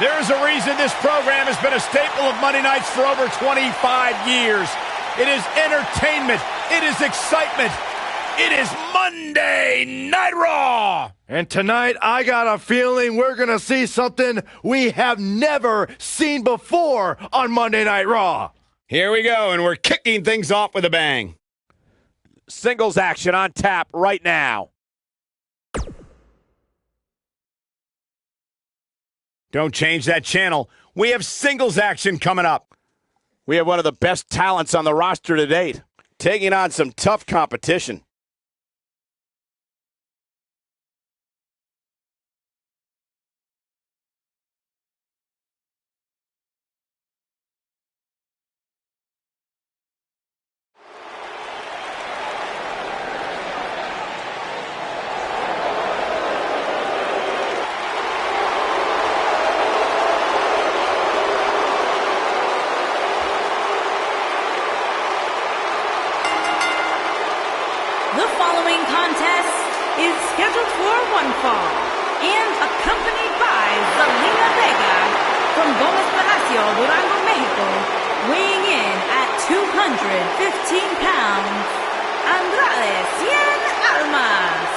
There is a reason this program has been a staple of Monday nights for over 25 years. It is entertainment. It is excitement. It is Monday Night Raw. And tonight, I got a feeling we're going to see something we have never seen before on Monday Night Raw. Here we go, and we're kicking things off with a bang. Singles action on tap right now. Don't change that channel. We have singles action coming up. We have one of the best talents on the roster to date, taking on some tough competition. The following contest is scheduled for one fall and accompanied by Zelina Vega from Gomez Palacio, Durango, Mexico, weighing in at 215 pounds, Andrade Cien Almas.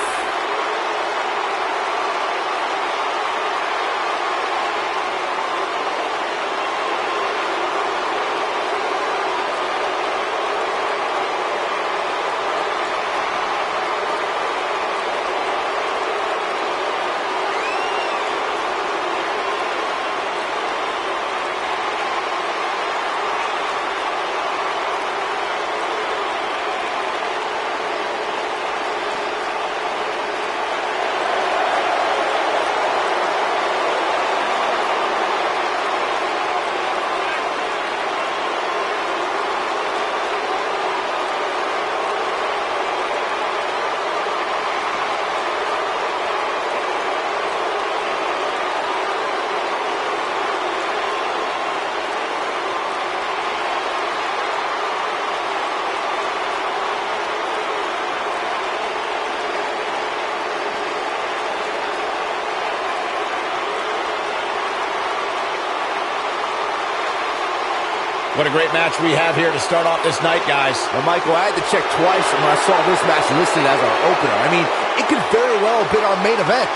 What a great match we have here to start off this night, guys. Well, Michael, I had to check twice when I saw this match listed as our opener. I mean, it could very well have been our main event.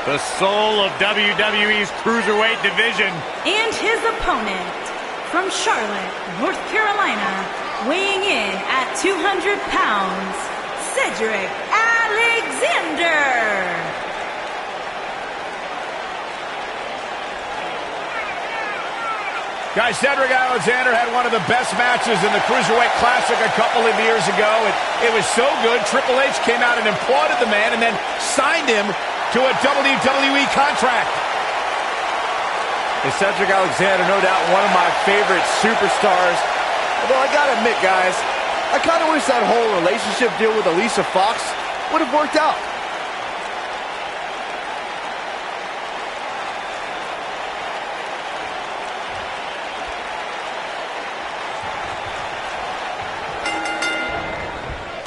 The soul of WWE's Cruiserweight division. And his opponent from Charlotte, North Carolina, weighing in at 200 pounds, Cedric Alexander. Guys, Cedric Alexander had one of the best matches in the Cruiserweight Classic a couple of years ago. It was so good, Triple H came out and applauded the man and then signed him to a WWE contract. And Cedric Alexander, no doubt one of my favorite superstars. Although I gotta admit, guys, I kind of wish that whole relationship deal with Alicia Fox would have worked out.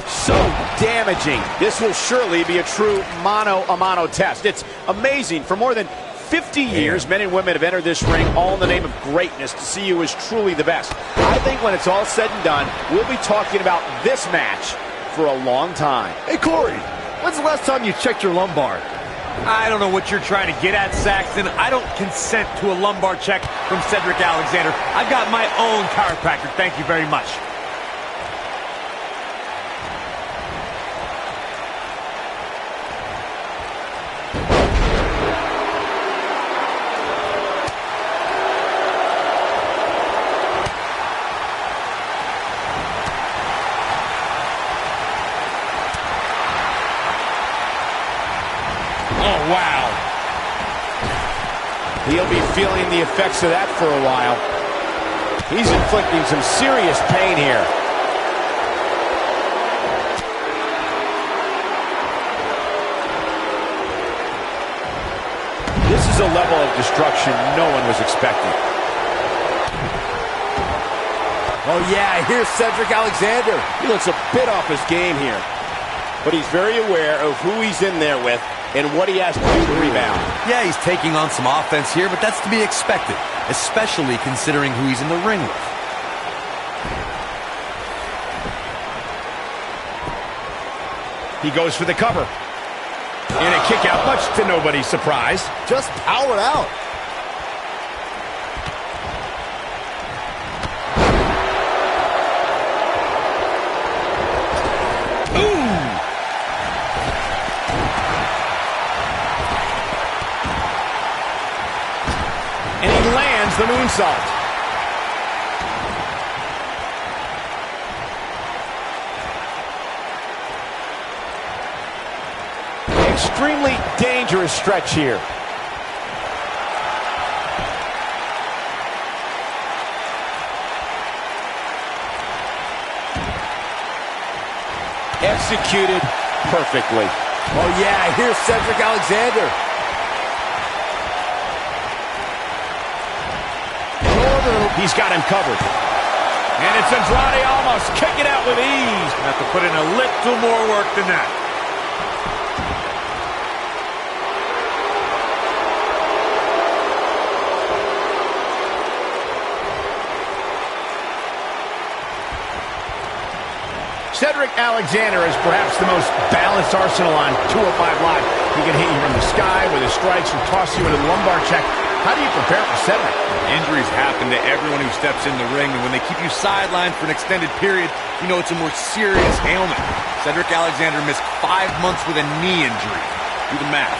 So damaging. This will surely be a true mano-a-mano test. It's amazing. For more than 50 years, men and women have entered this ring all in the name of greatness to see who is truly the best. I think when it's all said and done, we'll be talking about this match for a long time. Hey, Corey, when's the last time you checked your lumbar? I don't know what you're trying to get at, Saxton. I don't consent to a lumbar check from Cedric Alexander. I've got my own chiropractor. Thank you very much. He'll be feeling the effects of that for a while. He's inflicting some serious pain here. This is a level of destruction no one was expecting. Oh yeah, here's Cedric Alexander. He looks a bit off his game here, but he's very aware of who he's in there with and what he has to do to rebound. Yeah, he's taking on some offense here, but that's to be expected, especially considering who he's in the ring with. He goes for the cover. And a kick out, much to nobody's surprise. Just powered out. And he lands the moonsault. Extremely dangerous stretch here. Executed perfectly. Oh yeah, here's Cedric Alexander. He's got him covered. And it's Andrade almost kicking out with ease. Have to put in a little more work than that. Cedric Alexander is perhaps the most balanced arsenal on 205 Live. He can hit you from the sky with his strikes and toss you into the lumbar check. How do you prepare for Cedric? Injuries happen to everyone who steps in the ring, and when they keep you sidelined for an extended period, you know it's a more serious ailment. Cedric Alexander missed 5 months with a knee injury. Do the math.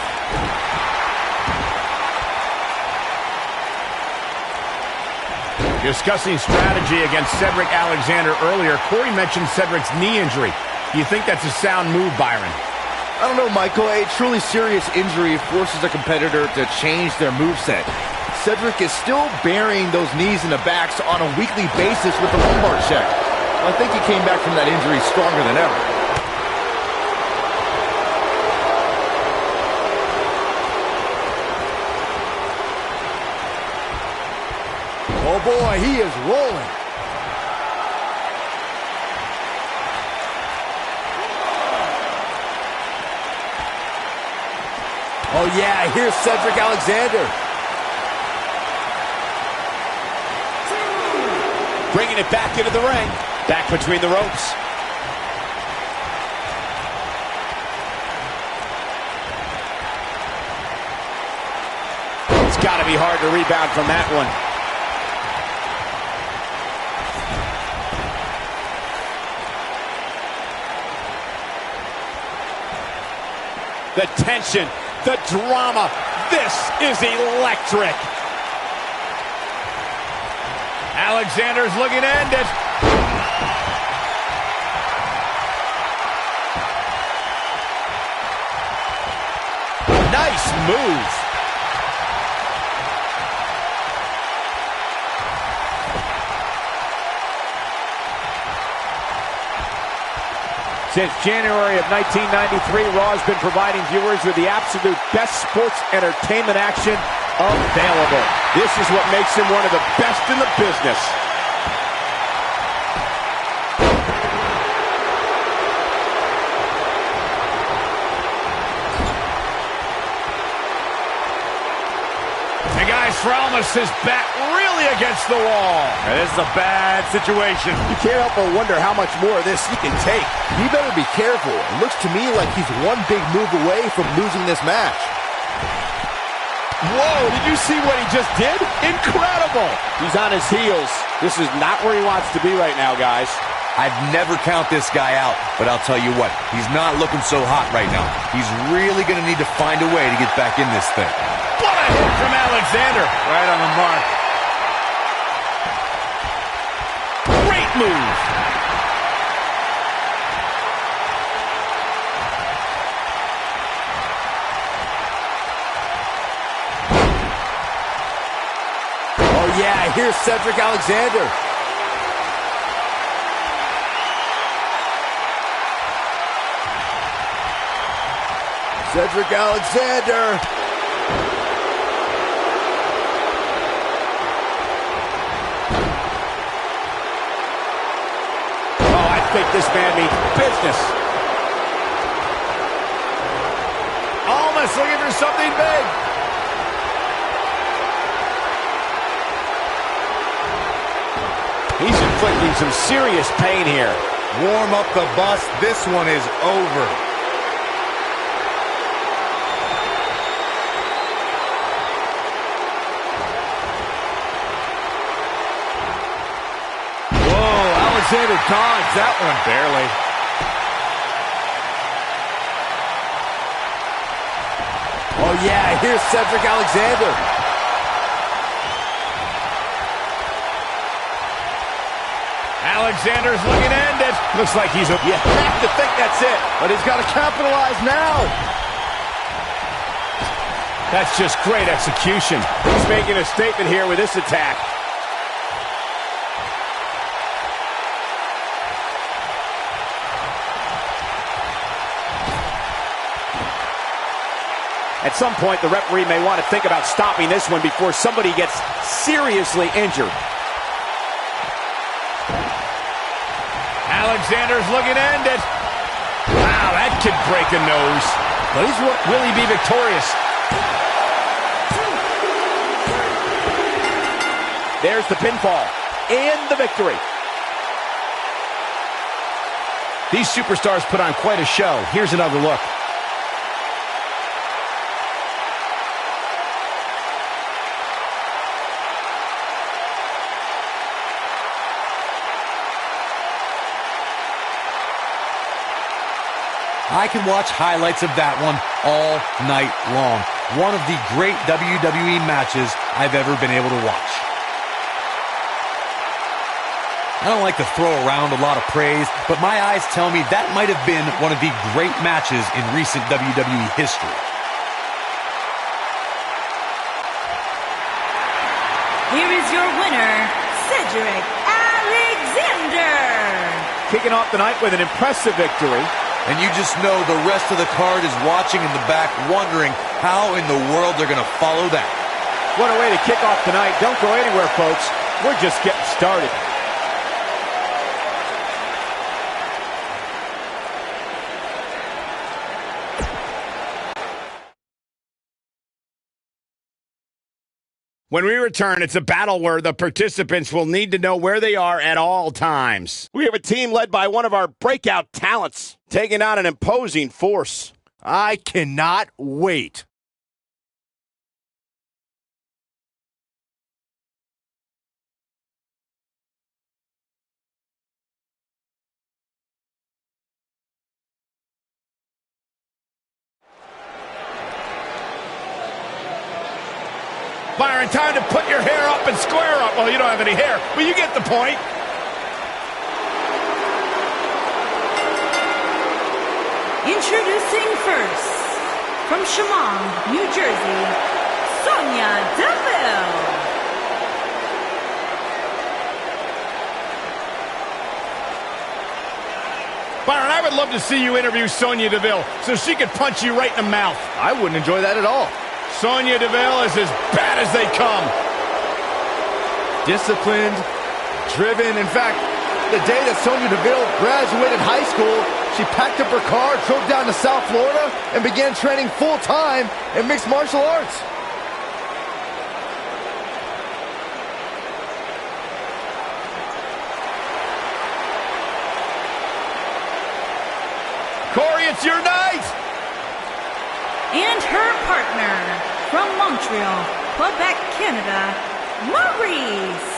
Discussing strategy against Cedric Alexander earlier, Corey mentioned Cedric's knee injury. Do you think that's a sound move, Byron? I don't know, Michael. A truly serious injury forces a competitor to change their moveset. Cedric is still burying those knees in the backs on a weekly basis with the lumbar check. I think he came back from that injury stronger than ever. Oh boy, he is rolling. Oh yeah, here's Cedric Alexander. Bringing it back into the ring. Back between the ropes. It's got to be hard to rebound from that one. The tension, the drama. This is electric. Alexander's looking to end it. Nice move. Since January of 1993, Raw has been providing viewers with the absolute best sports entertainment action available. This is what makes him one of the best in the business. The guy's Fralmus is back really against the wall. This is a bad situation. You can't help but wonder how much more of this he can take. He better be careful. It looks to me like he's one big move away from losing this match. Whoa, did you see what he just did? Incredible! He's on his heels. This is not where he wants to be right now, guys. I'd never count this guy out, but I'll tell you what, he's not looking so hot right now. He's really going to need to find a way to get back in this thing. What a hit from Alexander. Right on the mark. Great move. here's Cedric Alexander. Cedric Alexander. Oh, I think this man means business. Almost looking for something big. He's inflicting some serious pain here. Warm up the bus. This one is over. Alexander dodged that one barely. Oh yeah, here's Cedric Alexander. Alexander's looking to end it. Looks like he's... You have to think that's it. But he's got to capitalize now. That's just great execution. He's making a statement here with this attack. At some point, the referee may want to think about stopping this one before somebody gets seriously injured. Alexander's looking to end it. Wow, that could break a nose. But will he be victorious? There's the pinfall and the victory. These superstars put on quite a show. Here's another look. I can watch highlights of that one all night long. One of the great WWE matches I've ever been able to watch. I don't like to throw around a lot of praise, but my eyes tell me that might have been one of the great matches in recent WWE history. Here is your winner, Cedric Alexander. Kicking off the night with an impressive victory. And you just know the rest of the card is watching in the back, wondering how in the world they're going to follow that. What a way to kick off tonight. Don't go anywhere, folks. We're just getting started. When we return, it's a battle where the participants will need to know where they are at all times. We have a team led by one of our breakout talents, taking on an imposing force. I cannot wait. Byron, time to put your hair up and square up. Well, you don't have any hair, but you get the point. Introducing first, from Chemung, New Jersey, Sonya Deville. Byron, I would love to see you interview Sonya Deville so she could punch you right in the mouth. I wouldn't enjoy that at all. Sonya Deville is as bad as they come. Disciplined, driven. In fact, the day that Sonya Deville graduated high school, she packed up her car, drove down to South Florida, and began training full-time in mixed martial arts. Corey, it's your night. And her partner, from Montreal, Quebec, Canada, Maurice.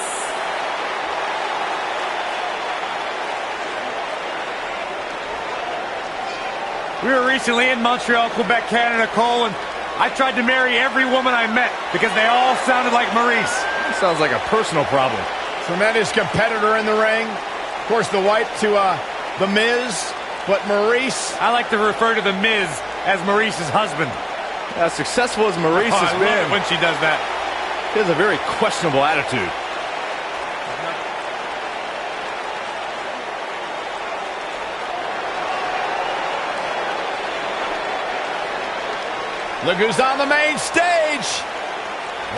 We were recently in Montreal, Quebec, Canada, Cole, and I tried to marry every woman I met because they all sounded like Maurice. That sounds like a personal problem. Tremendous competitor in the ring. Of course, the wife to The Miz, but Maurice. I like to refer to The Miz as Maurice's husband. As successful as Maurice has I been, love it when she does that. he has a very questionable attitude. Look who's on the main stage.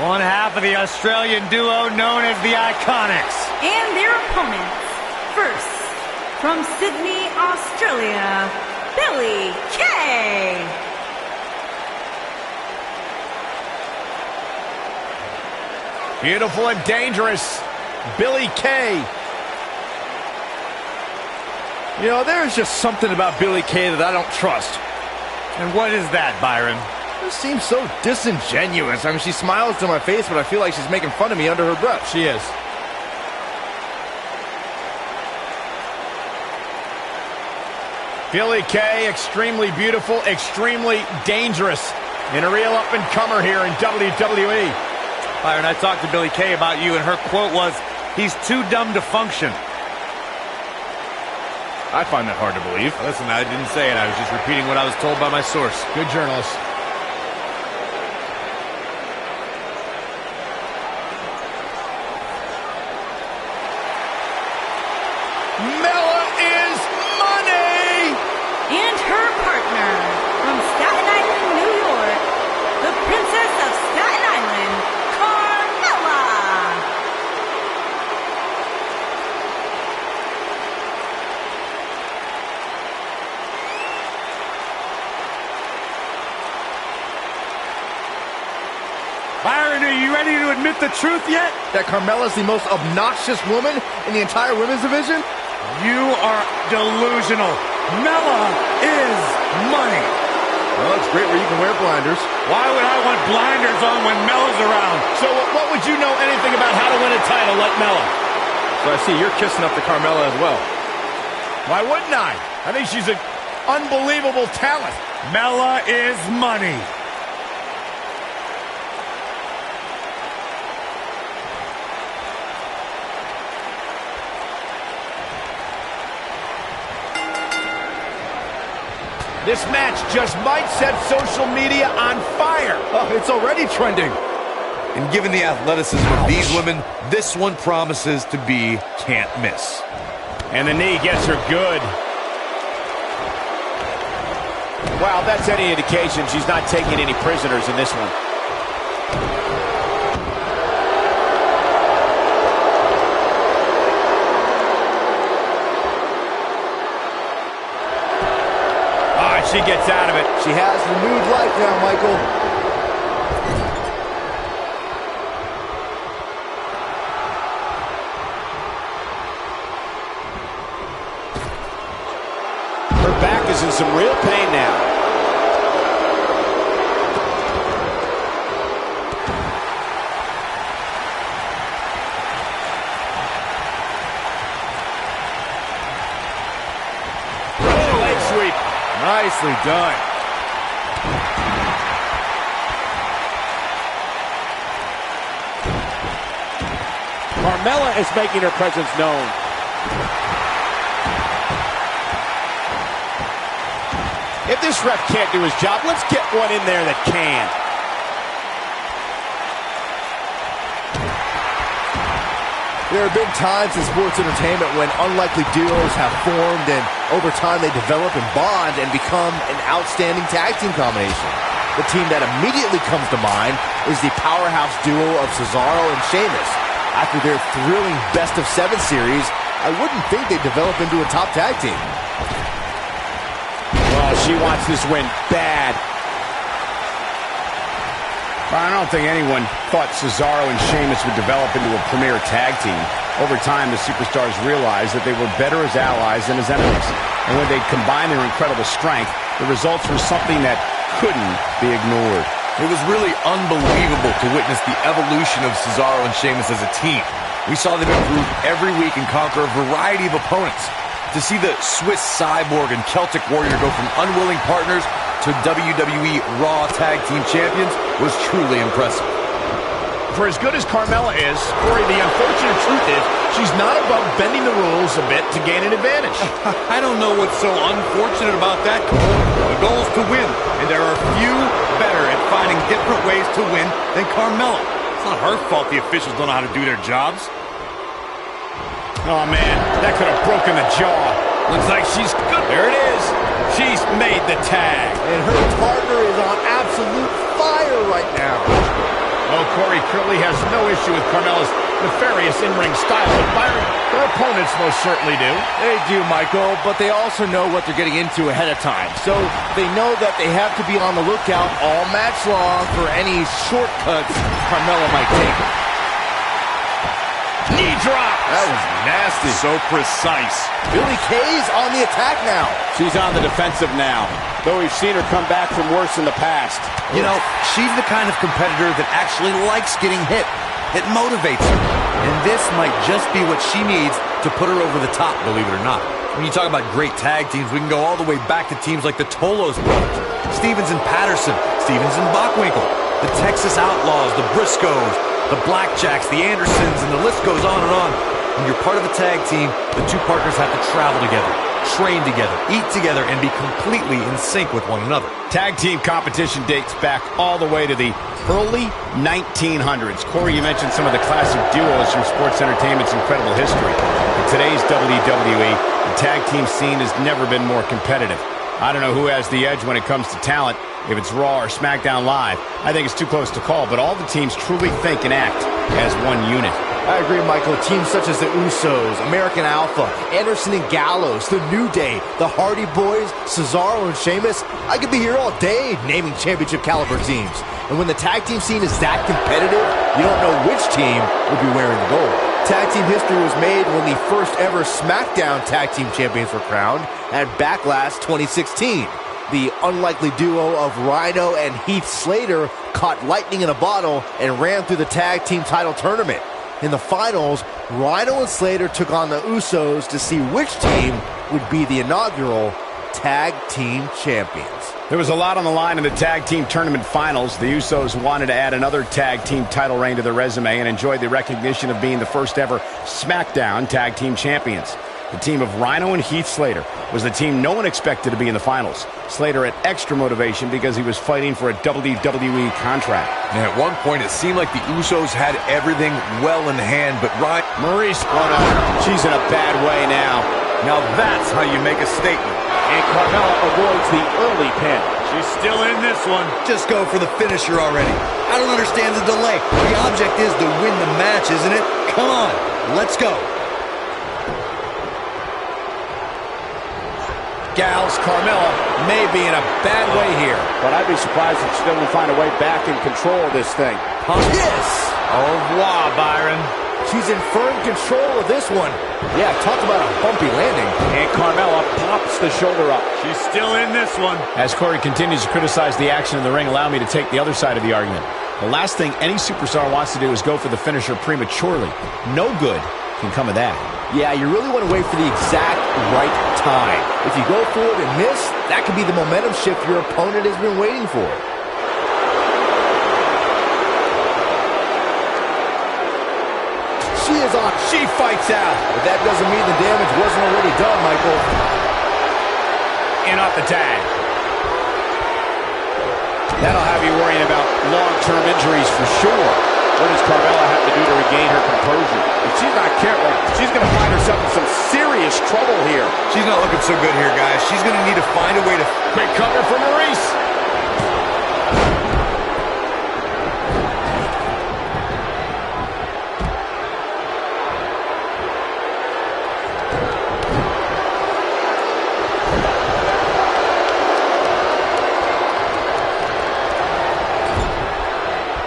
One half of the Australian duo known as the Iconics. And their opponents. First, from Sydney, Australia, Billy Kay. Beautiful and dangerous, Billy Kay. You know, there's just something about Billy Kay that I don't trust. And what is that, Byron? It seems so disingenuous. I mean, she smiles to my face, but I feel like she's making fun of me under her breath. She is. Billy Kay, extremely beautiful, extremely dangerous, and a real up-and-comer here in WWE. Byron, I talked to Billy Kay about you, and her quote was, "He's too dumb to function." I find that hard to believe. Listen, I didn't say it. I was just repeating what I was told by my source. Good journalist. Mella is money! And her partner, from Staten Island, New York, the Princess of Staten Island, Carmella. Byron, are you ready to admit the truth yet? That Carmella's the most obnoxious woman in the entire women's division? You are delusional. Mella is money. Well, it's great where you can wear blinders. Why would I want blinders on when Mella's around? So what would you know anything about how to win a title like Mella? So I see you're kissing up to Carmella as well. Why wouldn't I? I think she's an unbelievable talent. Mella is money. This match just might set social media on fire. Oh, it's already trending. And given the athleticism of these women, this one promises to be can't miss. And the knee gets her good. Wow, if that's any indication, she's not taking any prisoners in this one. She gets out of it. She has renewed life now, Michael. Her back is in some real pain now. Leg sweep. Nicely done. Carmella is making her presence known. If this ref can't do his job, let's get one in there that can. There have been times in sports entertainment when unlikely duos have formed, and over time they develop and bond and become an outstanding tag team combination. The team that immediately comes to mind is the powerhouse duo of Cesaro and Sheamus. After their thrilling best-of-7 series, I wouldn't think they'd develop into a top tag team. Well, she wants this win bad. I don't think anyone thought Cesaro and Sheamus would develop into a premier tag team. Over time, the superstars realized that they were better as allies than as enemies. And when they combined their incredible strength, the results were something that couldn't be ignored. It was really unbelievable to witness the evolution of Cesaro and Sheamus as a team. We saw them improve every week and conquer a variety of opponents. To see the Swiss Cyborg and Celtic Warrior go from unwilling partners to WWE Raw Tag Team Champions was truly impressive. For as good as Carmella is, Corey, the unfortunate truth is she's not above bending the rules a bit to gain an advantage. I don't know what's so unfortunate about that, Cole. The goal is to win, and there are few better at finding different ways to win than Carmella. It's not her fault the officials don't know how to do their jobs. Oh, man, that could have broken the jaw. Looks like she's good. There it is. She's made the tag. And her partner is on absolute absolute fire right now. Oh, Corey clearly has no issue with Carmella's nefarious in-ring style, but Byron, her opponents most certainly do. They do, Michael, but they also know what they're getting into ahead of time. So they know that they have to be on the lookout all match long for any shortcuts Carmella might take. Knee drop. That was nasty. So precise. Billie Kay's on the attack now. She's on the defensive now, though we've seen her come back from worse in the past. You know, she's the kind of competitor that actually likes getting hit. It motivates her. And this might just be what she needs to put her over the top, believe it or not. When you talk about great tag teams, we can go all the way back to teams like the Tolos brothers, Stevens and Patterson, Stevens and Bockwinkel, the Texas Outlaws, the Briscoes, the Blackjacks, the Andersons, and the list goes on and on. When you're part of a tag team, the two partners have to travel together, train together, eat together, and be completely in sync with one another. Tag team competition dates back all the way to the early 1900s. Corey, you mentioned some of the classic duos from sports entertainment's incredible history. In today's WWE, the tag team scene has never been more competitive. I don't know who has the edge when it comes to talent, if it's Raw or SmackDown Live. I think it's too close to call, but all the teams truly think and act as one unit. I agree, Michael. Teams such as the Usos, American Alpha, Anderson and Gallows, The New Day, the Hardy Boys, Cesaro and Sheamus. I could be here all day naming championship caliber teams. And when the tag team scene is that competitive, you don't know which team will be wearing the gold. Tag team history was made when the first ever SmackDown tag team champions were crowned at Backlash 2016. The unlikely duo of Rhino and Heath Slater caught lightning in a bottle and ran through the tag team title tournament. In the finals, Rhino and Slater took on the Usos to see which team would be the inaugural tag team champions. There was a lot on the line in the tag team tournament finals. The Usos wanted to add another tag team title reign to their resume and enjoyed the recognition of being the first ever SmackDown tag team champions. The team of Rhino and Heath Slater was the team no one expected to be in the finals. Slater had extra motivation because he was fighting for a WWE contract. And at one point, it seemed like the Usos had everything well in hand, but Maurice, oh no, she's in a bad way now. Now that's how you make a statement. And Carmella avoids the early pin. She's still in this one. Just go for the finisher already. I don't understand the delay. The object is to win the match, isn't it? Come on, let's go. Gals, Carmella may be in a bad way here. But I'd be surprised if she doesn't find a way back in control of this thing. Yes! Au revoir, Byron. She's in firm control of this one. Yeah, talk about a bumpy landing. And Carmella pops the shoulder up. She's still in this one. As Corey continues to criticize the action in the ring, allow me to take the other side of the argument. The last thing any superstar wants to do is go for the finisher prematurely. No good can come of that. Yeah, you really want to wait for the exact right time. If you go for it and miss, that could be the momentum shift your opponent has been waiting for. She is on. She fights out. But that doesn't mean the damage wasn't already done, Michael. And off the tag. That'll have you worrying about long-term injuries for sure. What does Carmella have to do to regain her composure? If she's not careful, she's going to find herself in some serious trouble here. She's not looking so good here, guys. She's going to need to find a way to... Quick cover for Maurice.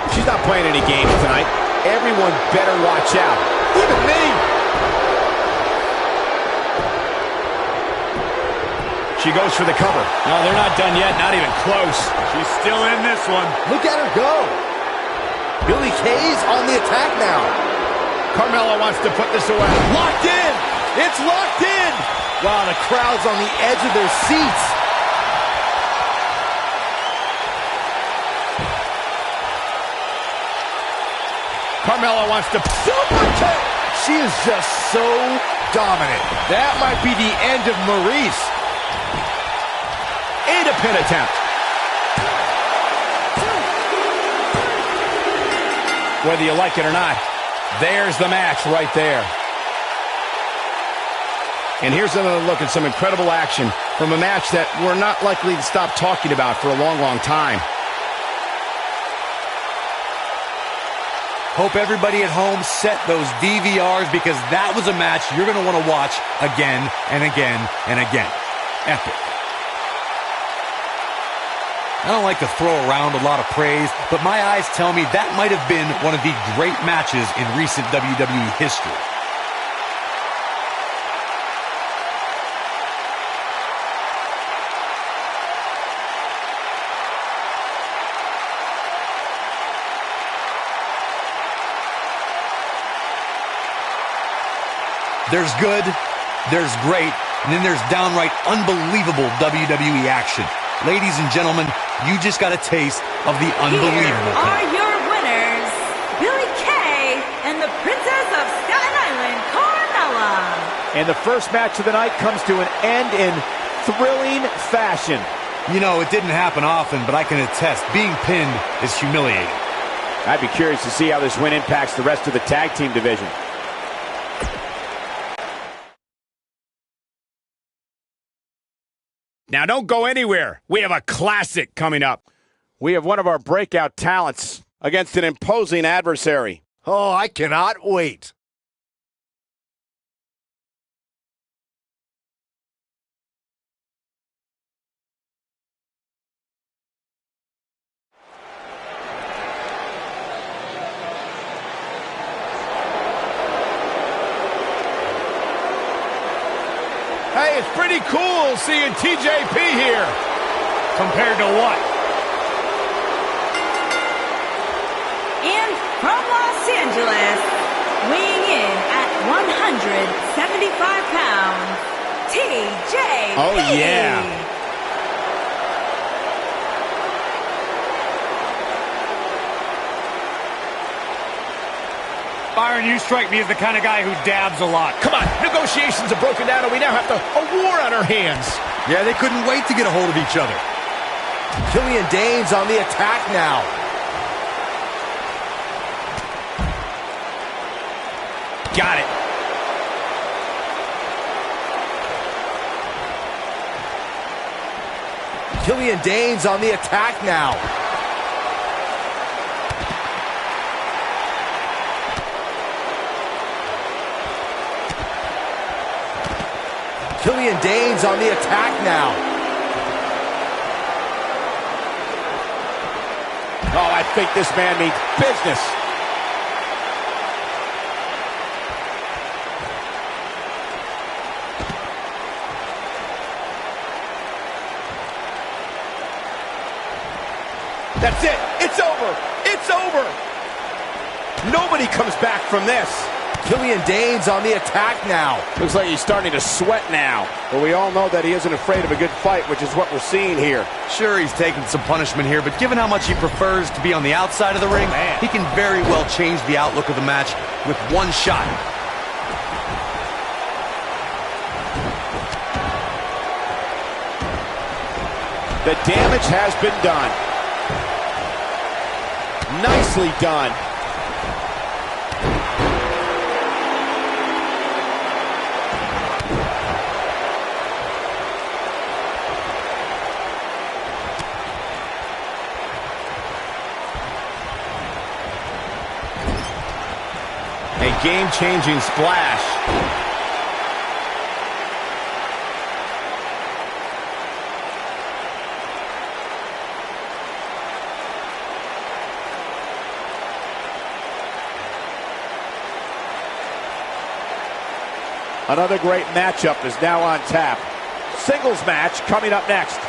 She's not playing any games tonight. Everyone better watch out. Even me. She goes for the cover. No, they're not done yet. Not even close. She's still in this one. Look at her go. Billie Kay's on the attack now. Carmella wants to put this away. Locked in. It's locked in. Wow, the crowd's on the edge of their seats. Carmella wants to super kick. She is just so dominant. That might be the end of Maurice. And a pin attempt. Whether you like it or not, there's the match right there. And here's another look at some incredible action from a match that we're not likely to stop talking about for a long, long time. Hope everybody at home set those DVRs because that was a match you're going to want to watch again and again and again. Epic. I don't like to throw around a lot of praise, but my eyes tell me that might have been one of the great matches in recent WWE history. There's good, there's great, and then there's downright unbelievable WWE action. Ladies and gentlemen, you just got a taste of the unbelievable. Here are your winners, Billy Kay and the Princess of Staten Island, Carmella. And the first match of the night comes to an end in thrilling fashion. You know, it didn't happen often, but I can attest, being pinned is humiliating. I'd be curious to see how this win impacts the rest of the tag team division. Now don't go anywhere. We have a classic coming up. We have one of our breakout talents against an imposing adversary. Oh, I cannot wait. Hey, it's pretty cool seeing TJP here. Compared to what? And from Los Angeles, weighing in at 175 pounds, TJP. Oh, yeah. Byron, you strike me as the kind of guy who dabs a lot. Come on, negotiations are broken down and we now have a war on our hands. Yeah, they couldn't wait to get a hold of each other. Killian Dane's on the attack now. Got it. Killian Dane's on the attack now. Killian Dane's on the attack now. Oh, I think this man means business. That's it. It's over. It's over. Nobody comes back from this. Killian Dane's on the attack now. Looks like he's starting to sweat now. But we all know that he isn't afraid of a good fight, which is what we're seeing here. Sure, he's taking some punishment here, but given how much he prefers to be on the outside of the ring, he can very well change the outlook of the match with one shot. The damage has been done. Nicely done. A game-changing splash. Another great matchup is now on tap. Singles match coming up next.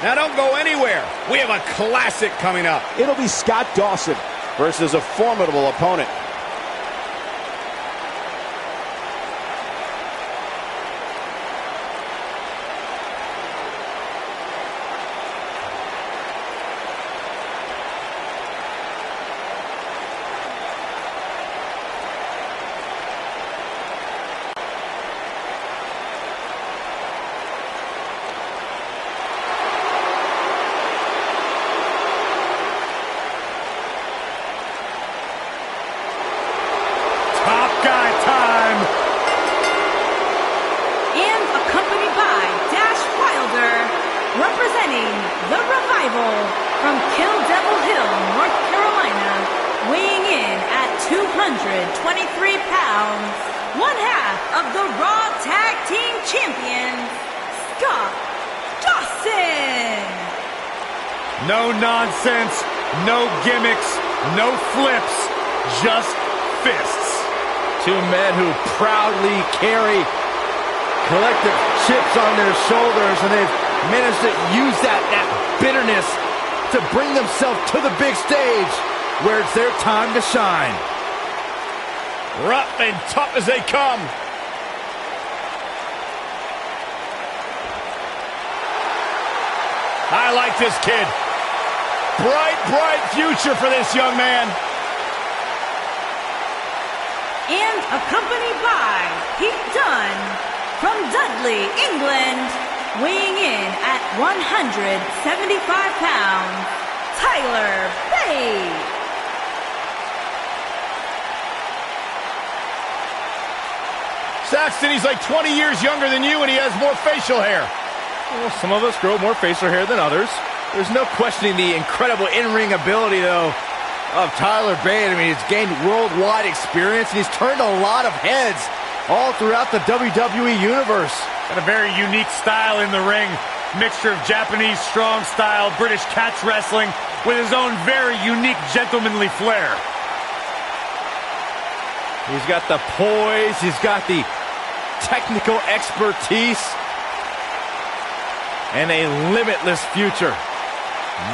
Now don't go anywhere. We have a classic coming up. It'll be Scott Dawson versus a formidable opponent. Representing the Revival. arrival from Kill Devil Hill, North Carolina, weighing in at 223 pounds, one half of the Raw Tag Team Champions, Scott Dawson. No nonsense, no gimmicks, no flips, just fists. Two men who proudly carry collective chips on their shoulders, and they've managed to use that bitterness to bring themselves to the big stage where it's their time to shine. Rough and tough as they come. I like this kid. Bright, bright future for this young man. And accompanied by Pete Dunne from Dudley, England, weighing in at 175 pounds, Tyler Bate. Saxton, he's like 20 years younger than you, and he has more facial hair. Well, some of us grow more facial hair than others. There's no questioning the incredible in-ring ability, though, of Tyler Bate. I mean, he's gained worldwide experience, and he's turned a lot of heads all throughout the WWE Universe. Got a very unique style in the ring. Mixture of Japanese strong style, British catch wrestling, with his own very unique gentlemanly flair. He's got the poise, he's got the technical expertise, and a limitless future.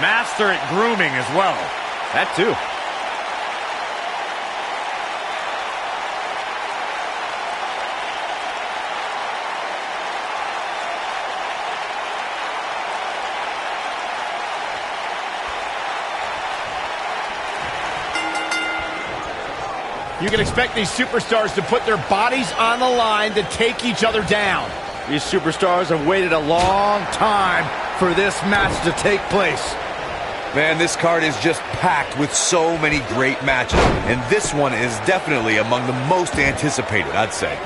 Master at grooming as well. That too. You can expect these superstars to put their bodies on the line to take each other down. These superstars have waited a long time for this match to take place. Man, this card is just packed with so many great matches, and this one is definitely among the most anticipated, I'd say.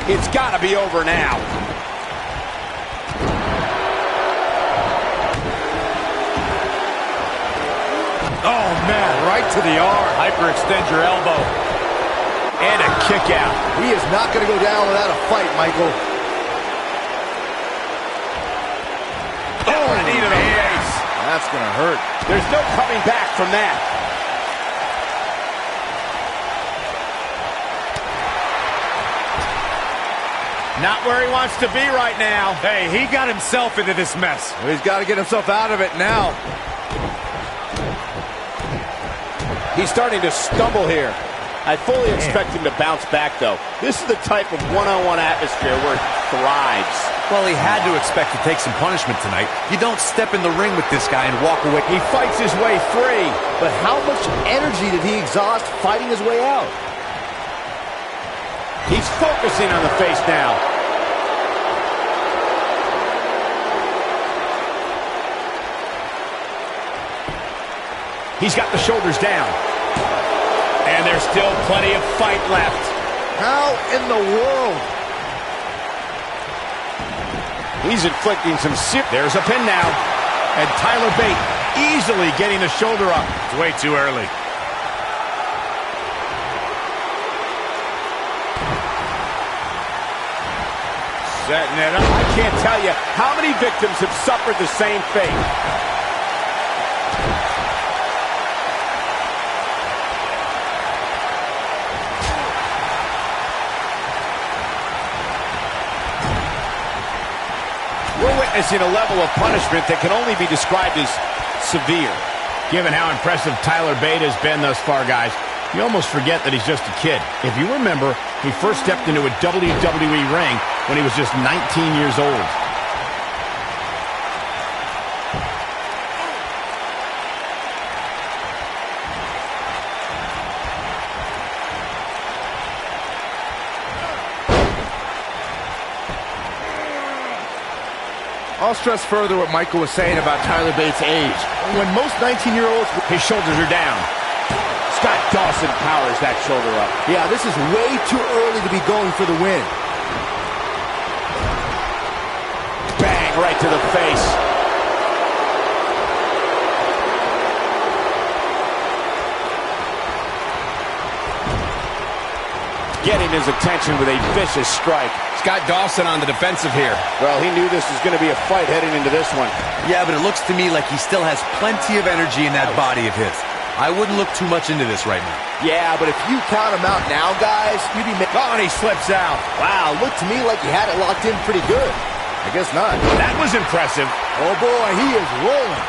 It's got to be over now. Oh, man, right to the arm. Hyperextend your elbow. And a kick out. He is not going to go down without a fight, Michael. Oh, a knee to the face. That's going to hurt. There's no coming back from that. Not where he wants to be right now. Hey, he got himself into this mess. Well, he's got to get himself out of it now. He's starting to stumble here. I fully expect him to bounce back, though. This is the type of one-on-one atmosphere where it thrives. Well, he had to expect to take some punishment tonight. You don't step in the ring with this guy and walk away. He fights his way free. But how much energy did he exhaust fighting his way out? He's focusing on the face now. He's got the shoulders down. And there's still plenty of fight left. How in the world? He's inflicting some serious... There's a pin now. And Tyler Bate easily getting the shoulder up. It's way too early. Setting it up. I can't tell you how many victims have suffered the same fate. We're witnessing a level of punishment that can only be described as severe. Given how impressive Tyler Bate has been thus far, guys, you almost forget that he's just a kid. If you remember, he first stepped into a WWE ring when he was just 19 years old. I'll stress further what Michael was saying about Tyler Bates' age. When most 19-year-olds, his shoulders are down. Scott Dawson powers that shoulder up. Yeah, this is way too early to be going for the win. Bang, right to the face. Getting his attention with a vicious strike. Scott Dawson on the defensive here. Well, he knew this was going to be a fight heading into this one. Yeah, but it looks to me like he still has plenty of energy in that body of his. I wouldn't look too much into this right now. Yeah, but if you count him out now, guys, you'd be... Oh, and he slips out. Wow, looked to me like he had it locked in pretty good. I guess not. That was impressive. Oh, boy, he is rolling.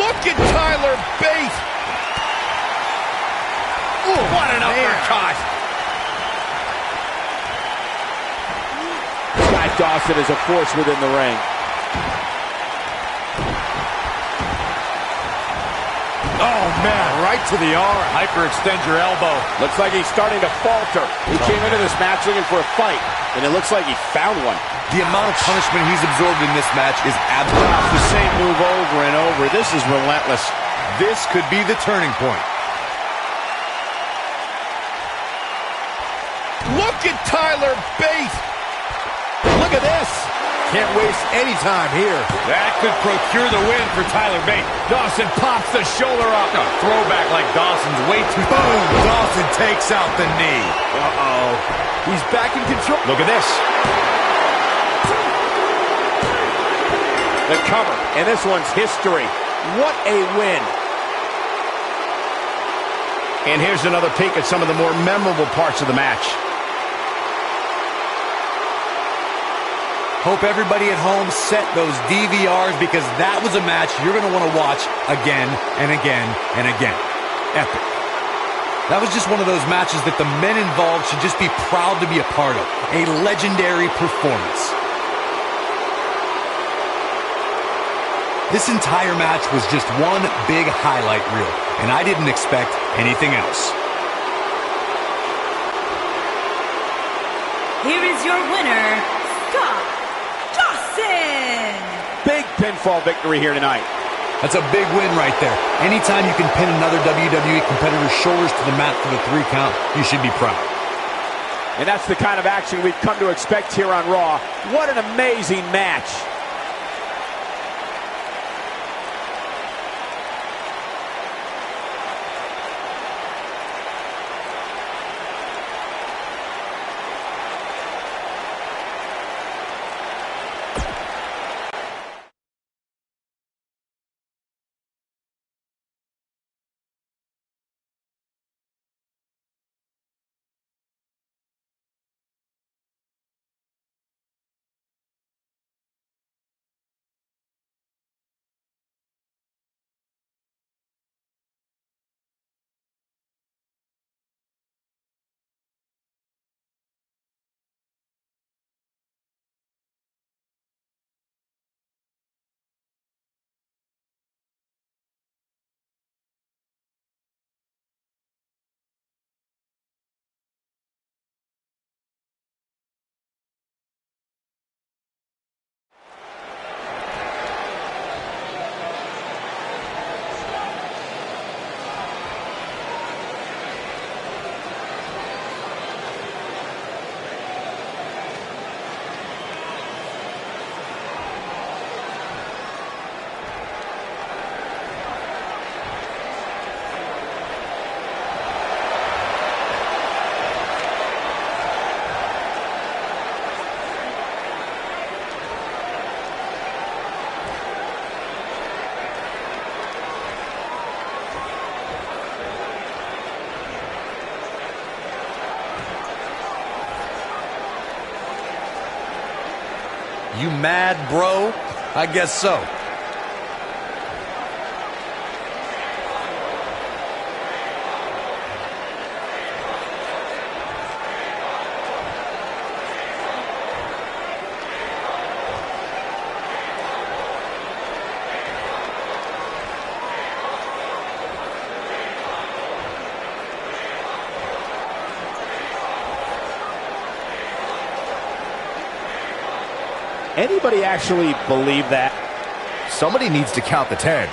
Look at Tyler Bate. Ooh, what an uppercut. Scott Dawson is a force within the ring. Oh, man, right to the arm. Hyperextend your elbow. Looks like he's starting to falter. He came into this match looking for a fight, and it looks like he found one. The amount of punishment he's absorbed in this match is absolutely The same move over and over. This is relentless. This could be the turning point. Look at Tyler Bate. Look at this. Can't waste any time here. That could procure the win for Tyler Bate. Dawson pops the shoulder up. A throwback like Dawson's way too... Boom! Dawson takes out the knee. Uh-oh. He's back in control. Look at this. The cover, and this one's history. What a win. And here's another peek at some of the more memorable parts of the match. Hope everybody at home set those DVRs because that was a match you're going to want to watch again and again and again. Epic. That was just one of those matches that the men involved should just be proud to be a part of. A legendary performance. This entire match was just one big highlight reel, and I didn't expect anything else. Here is your winner, Scott Dawson. Big pinfall victory here tonight. That's a big win right there. Anytime you can pin another WWE competitor's shoulders to the mat for the 3 count, you should be proud. And that's the kind of action we've come to expect here on Raw. What an amazing match. You mad, bro? I guess so. Anybody actually believe that? Somebody needs to count the 10.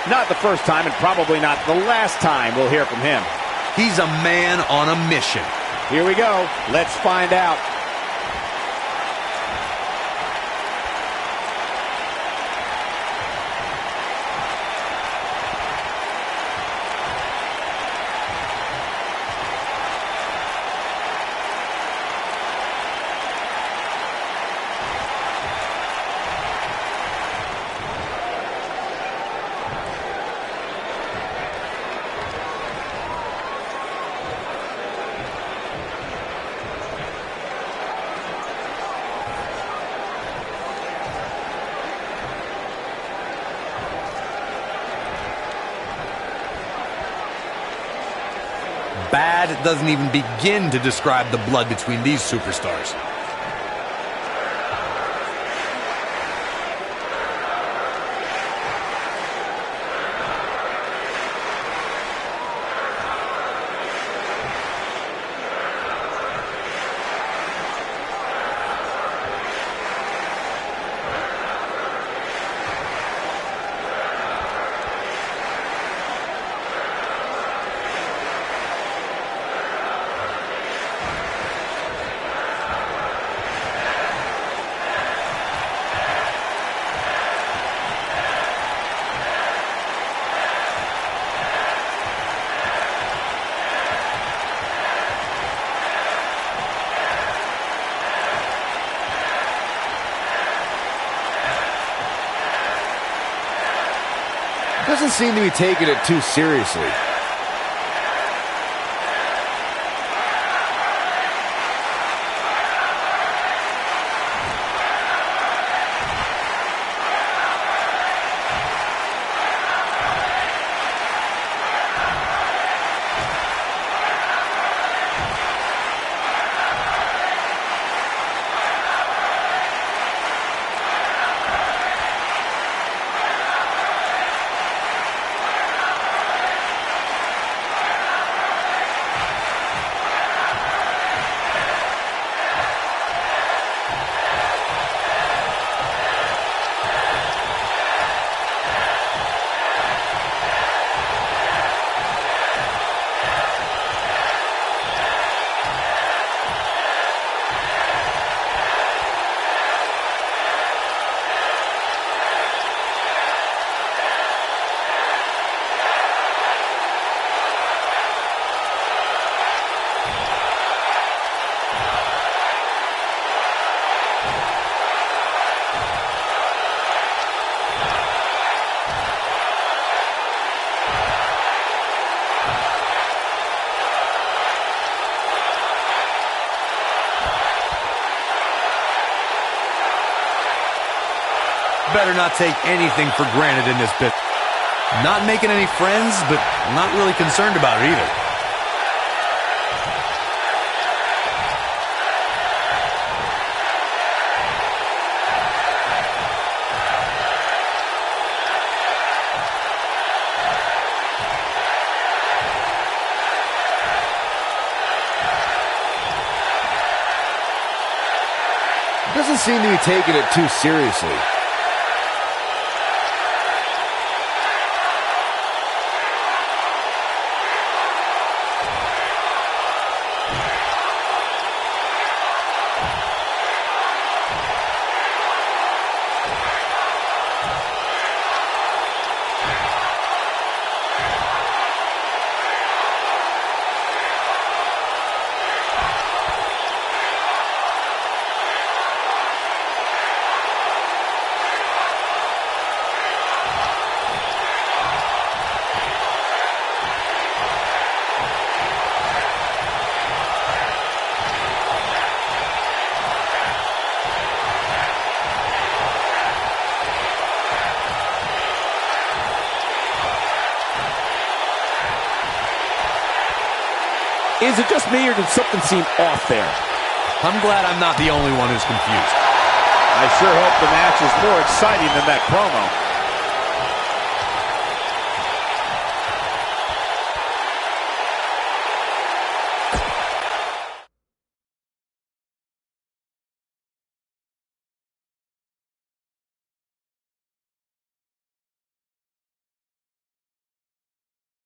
Not the first time and probably not the last time we'll hear from him. He's a man on a mission. Here we go. Let's find out. Bad doesn't even begin to describe the blood between these superstars. Doesn't seem to be taking it too seriously. Better not take anything for granted in this bit. Not making any friends, but not really concerned about it either. Doesn't seem to be taking it too seriously. Is it just me, or did something seem off there? I'm glad I'm not the only one who's confused. I sure hope the match is more exciting than that promo.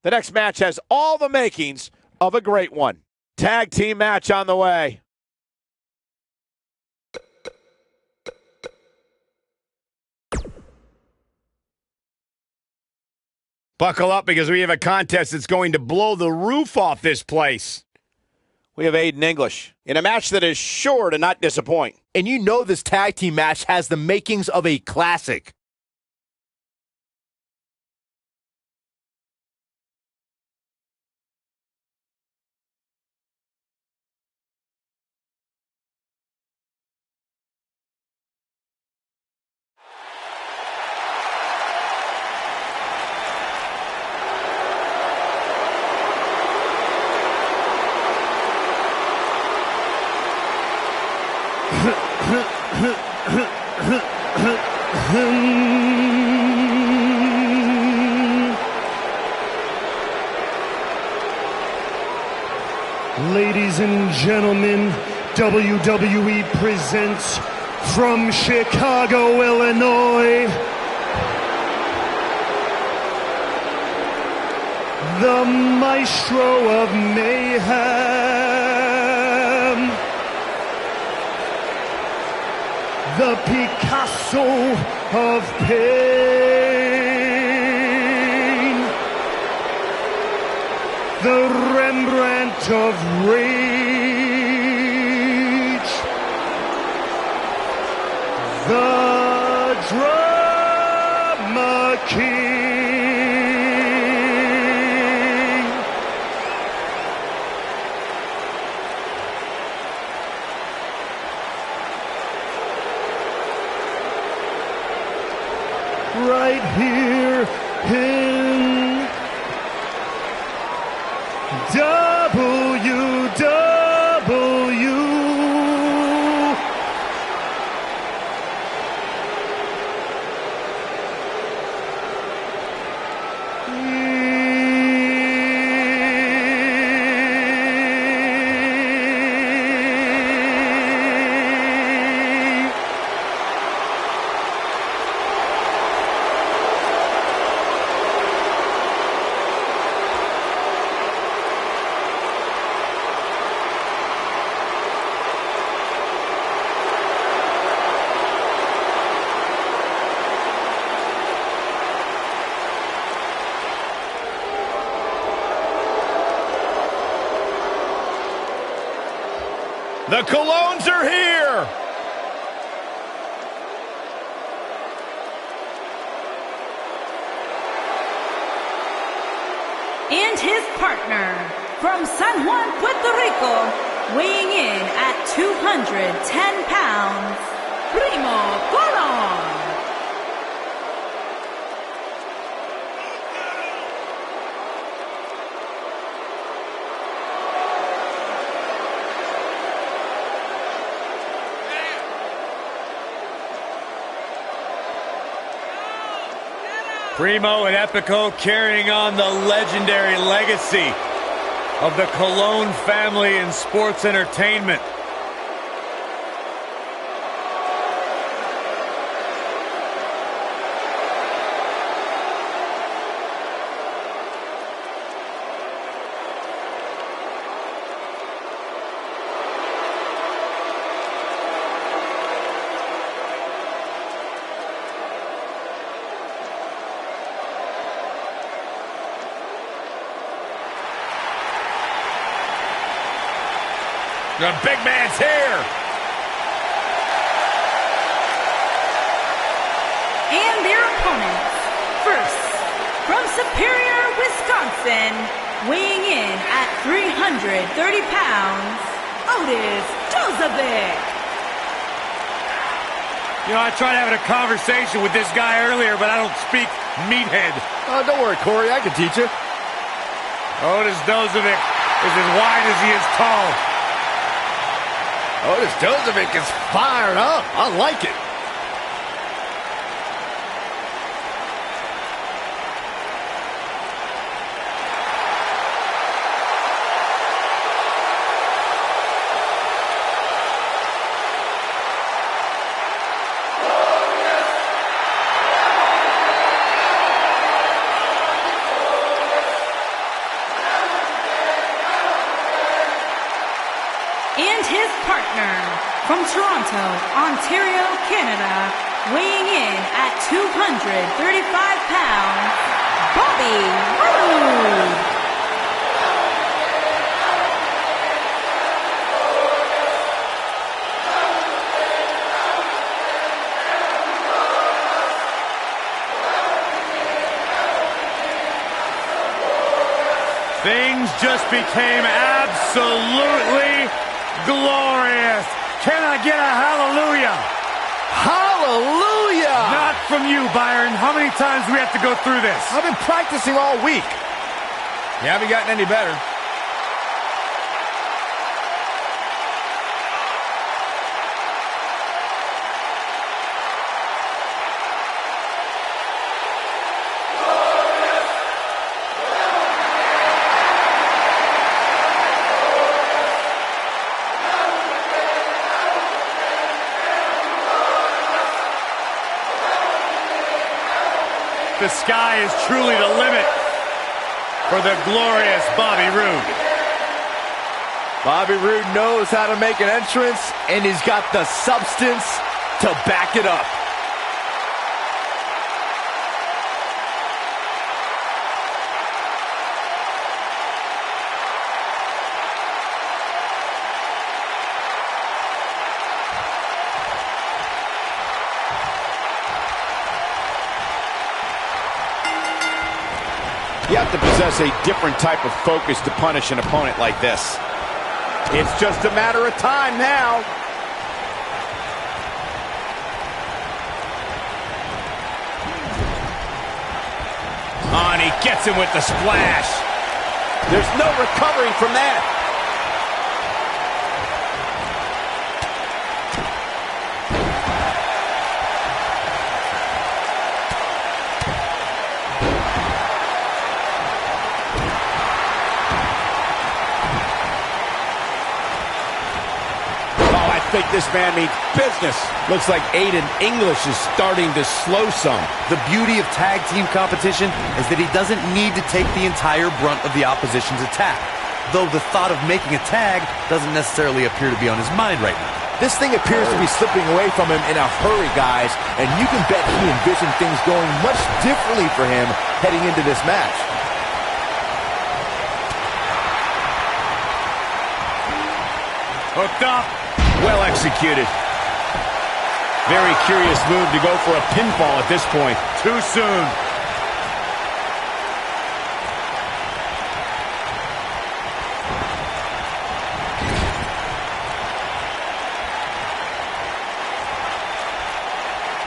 The next match has all the makings of a great one. Tag team match on the way. Buckle up because we have a contest that's going to blow the roof off this place. We have Aiden English in a match that is sure to not disappoint. And you know this tag team match has the makings of a classic. Ladies and gentlemen, WWE presents from Chicago, Illinois, the Maestro of Mayhem, the Picasso of Pain, the Rembrandt of Rage, the Drama King, right here in WW. The Colognes are here. And his partner from San Juan, Puerto Rico, weighing in at 210 pounds, Primo Colón. Primo and Epico carrying on the legendary legacy of the Colón family in sports entertainment. The big man's here. And their opponents, first, from Superior, Wisconsin, weighing in at 330 pounds, Otis Jozovic. You know, I tried having a conversation with this guy earlier, but I don't speak meathead. Oh, don't worry, Corey. I can teach you. Otis Jozovic is as wide as he is tall. Otis Jozovic is fired up. I like it. partner, from Toronto, Ontario, Canada, weighing in at 235 pounds, Bobby Roode. Things just became absolutely glorious. Can I get a hallelujah? Hallelujah! Not from you, Byron. How many times do we have to go through this? I've been practicing all week. You haven't gotten any better. The sky is truly the limit for the glorious Bobby Roode. Bobby Roode knows how to make an entrance, and he's got the substance to back it up. You have to possess a different type of focus to punish an opponent like this. It's just a matter of time now. Oh, and he gets him with the splash. There's no recovering from that. I think this man means business. Looks like Aiden English is starting to slow some. The beauty of tag team competition is that he doesn't need to take the entire brunt of the opposition's attack, though the thought of making a tag doesn't necessarily appear to be on his mind right now. This thing appears to be slipping away from him in a hurry, guys, and you can bet he envisioned things going much differently for him heading into this match. Hooked up. Well executed. Very curious move to go for a pinfall at this point. Too soon.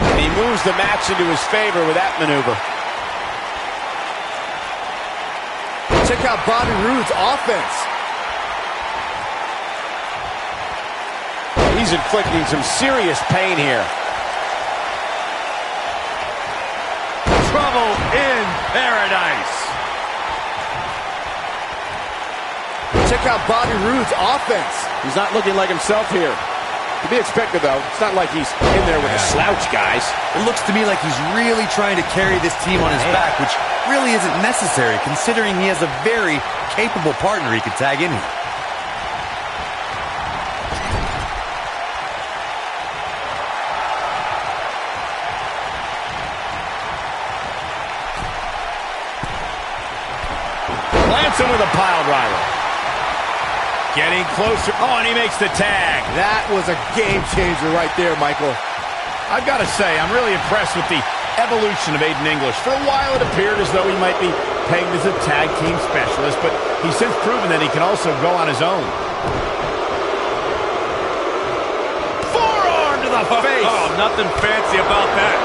And he moves the match into his favor with that maneuver. Check out Bobby Roode's offense. He's inflicting some serious pain here. Trouble in paradise. Check out Bobby Roode's offense. He's not looking like himself here. To be expected, though. It's not like he's in there with a slouch, guys. It looks to me like he's really trying to carry this team on his back, which really isn't necessary, considering he has a very capable partner he could tag in here. Him with a pile driver. Getting closer. Oh, and he makes the tag. That was a game changer right there, Michael. I've got to say, I'm really impressed with the evolution of Aiden English. For a while, it appeared as though he might be pegged as a tag team specialist, but he's since proven that he can also go on his own. Forearm to the face. Oh, nothing fancy about that.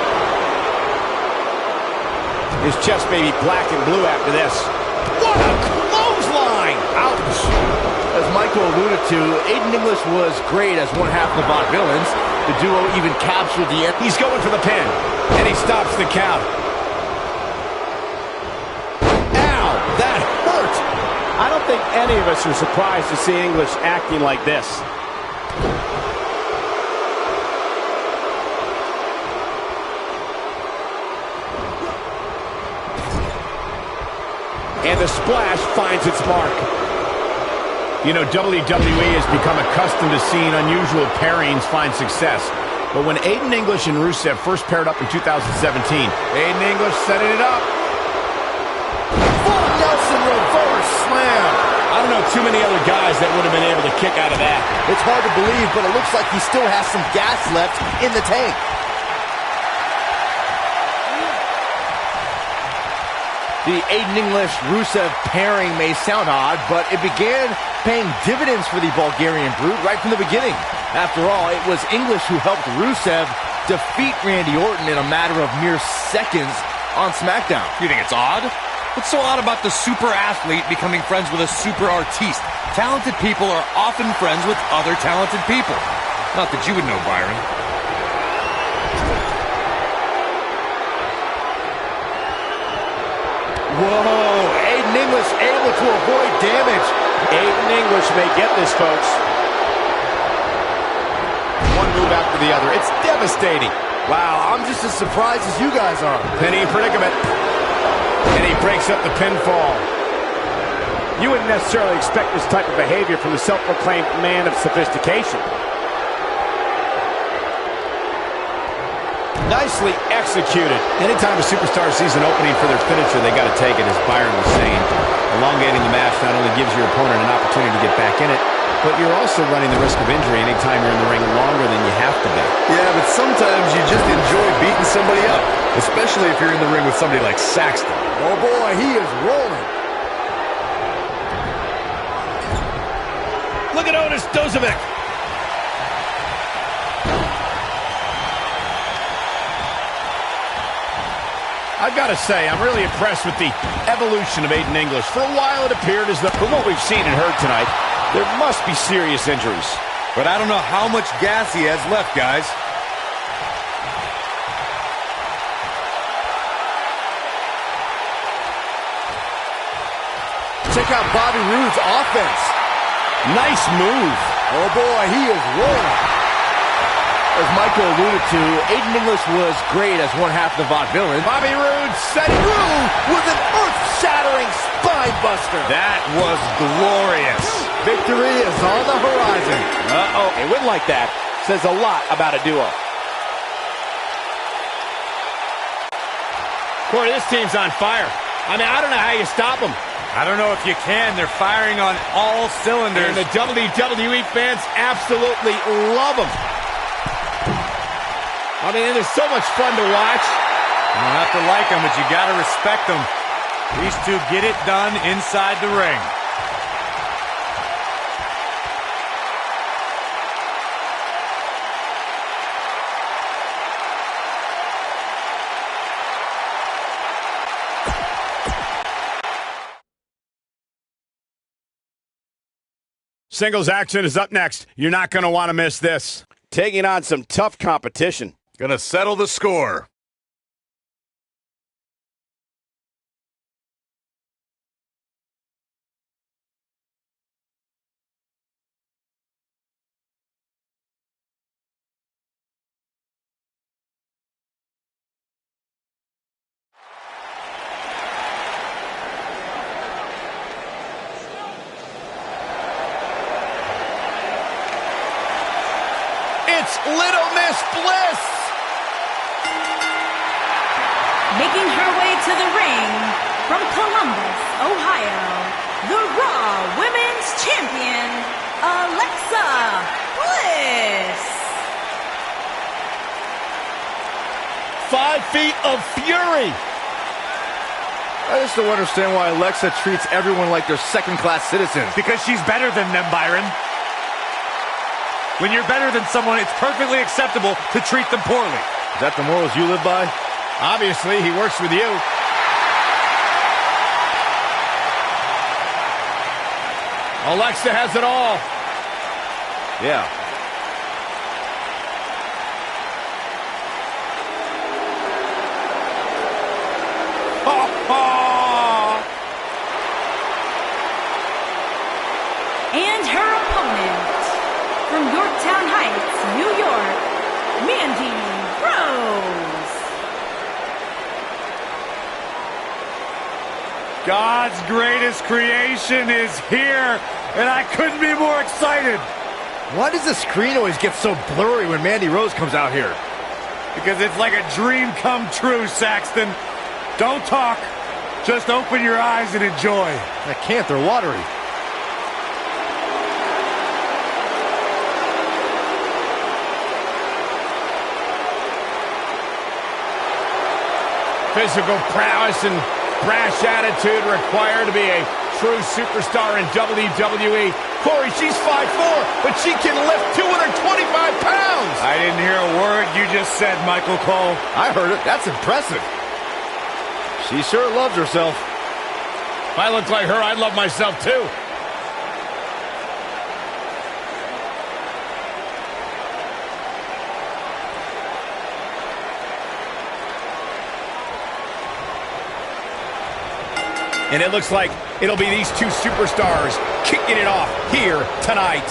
His chest may be black and blue after this. What a clothesline! Ouch! As Michael alluded to, Aiden English was great as one half of the Vaudevillains. The duo even captured the end. He's going for the pin, and he stops the count. Ow! That hurt! I don't think any of us are surprised to see English acting like this. And the splash finds its mark. You know, WWE has become accustomed to seeing unusual pairings find success. But when Aiden English and Rusev first paired up in 2017, Aiden English setting it up. Full Nelson reverse slam. I don't know too many other guys that would have been able to kick out of that. It's hard to believe, but it looks like he still has some gas left in the tank. The Aiden English-Rusev pairing may sound odd, but it began paying dividends for the Bulgarian Brute right from the beginning. After all, it was English who helped Rusev defeat Randy Orton in a matter of mere seconds on SmackDown. You think it's odd? What's so odd about the super athlete becoming friends with a super artiste? Talented people are often friends with other talented people. Not that you would know, Byron. Whoa, Aiden English able to avoid damage. Aiden English may get this, folks. One move after the other. It's devastating. Wow, I'm just as surprised as you guys are. Penny predicament. And he breaks up the pinfall. You wouldn't necessarily expect this type of behavior from the self-proclaimed man of sophistication. Nicely executed. Anytime a superstar sees an opening for their finisher, they got to take it, as Byron was saying. Elongating the match not only gives your opponent an opportunity to get back in it, but you're also running the risk of injury anytime you're in the ring longer than you have to be. Yeah, but sometimes you just enjoy beating somebody up, especially if you're in the ring with somebody like Saxton. Oh boy, he is rolling. Look at Otis Dozovic. I've got to say, I'm really impressed with the evolution of Aiden English. For a while, it appeared as though, from what we've seen and heard tonight, there must be serious injuries. But I don't know how much gas he has left, guys. Check out Bobby Roode's offense. Nice move. Oh boy, he is rolling. As Michael alluded to, Aiden English was great as one half of the Vaudevillain. Bobby Roode setting Roode with an earth-shattering spine buster. That was glorious. Victory is on the horizon. Uh-oh, a win like that says a lot about a duo. Corey, this team's on fire. I mean, I don't know how you stop them. I don't know if you can. They're firing on all cylinders. And the WWE fans absolutely love them. I mean, it is so much fun to watch. You don't have to like them, but you got to respect them. These two get it done inside the ring. Singles action is up next. You're not going to want to miss this. Taking on some tough competition. Gonna settle the score. It's Little Miss Bliss. Making her way to the ring from Columbus, Ohio, the Raw Women's Champion, Alexa Bliss. 5 feet of fury. I just don't understand why Alexa treats everyone like they're second-class citizens. Because she's better than them, Byron. When you're better than someone, it's perfectly acceptable to treat them poorly. Is that the morals you live by? Obviously, he works with you. Alexa has it all. Yeah. And her opponent, from Yorktown Heights, New York, Mandy Rose. God's greatest creation is here, and I couldn't be more excited. Why does the screen always get so blurry when Mandy Rose comes out here? Because it's like a dream come true, Saxton. Don't talk. Just open your eyes and enjoy. I can't, they're watery. Physical prowess and brash attitude required to be a true superstar in WWE. Corey, she's 5'4", but she can lift 225 pounds. I didn't hear a word you just said, Michael Cole. I heard it. That's impressive. She sure loves herself. If I looked like her, I'd love myself too. And it looks like it'll be these two superstars kicking it off here tonight.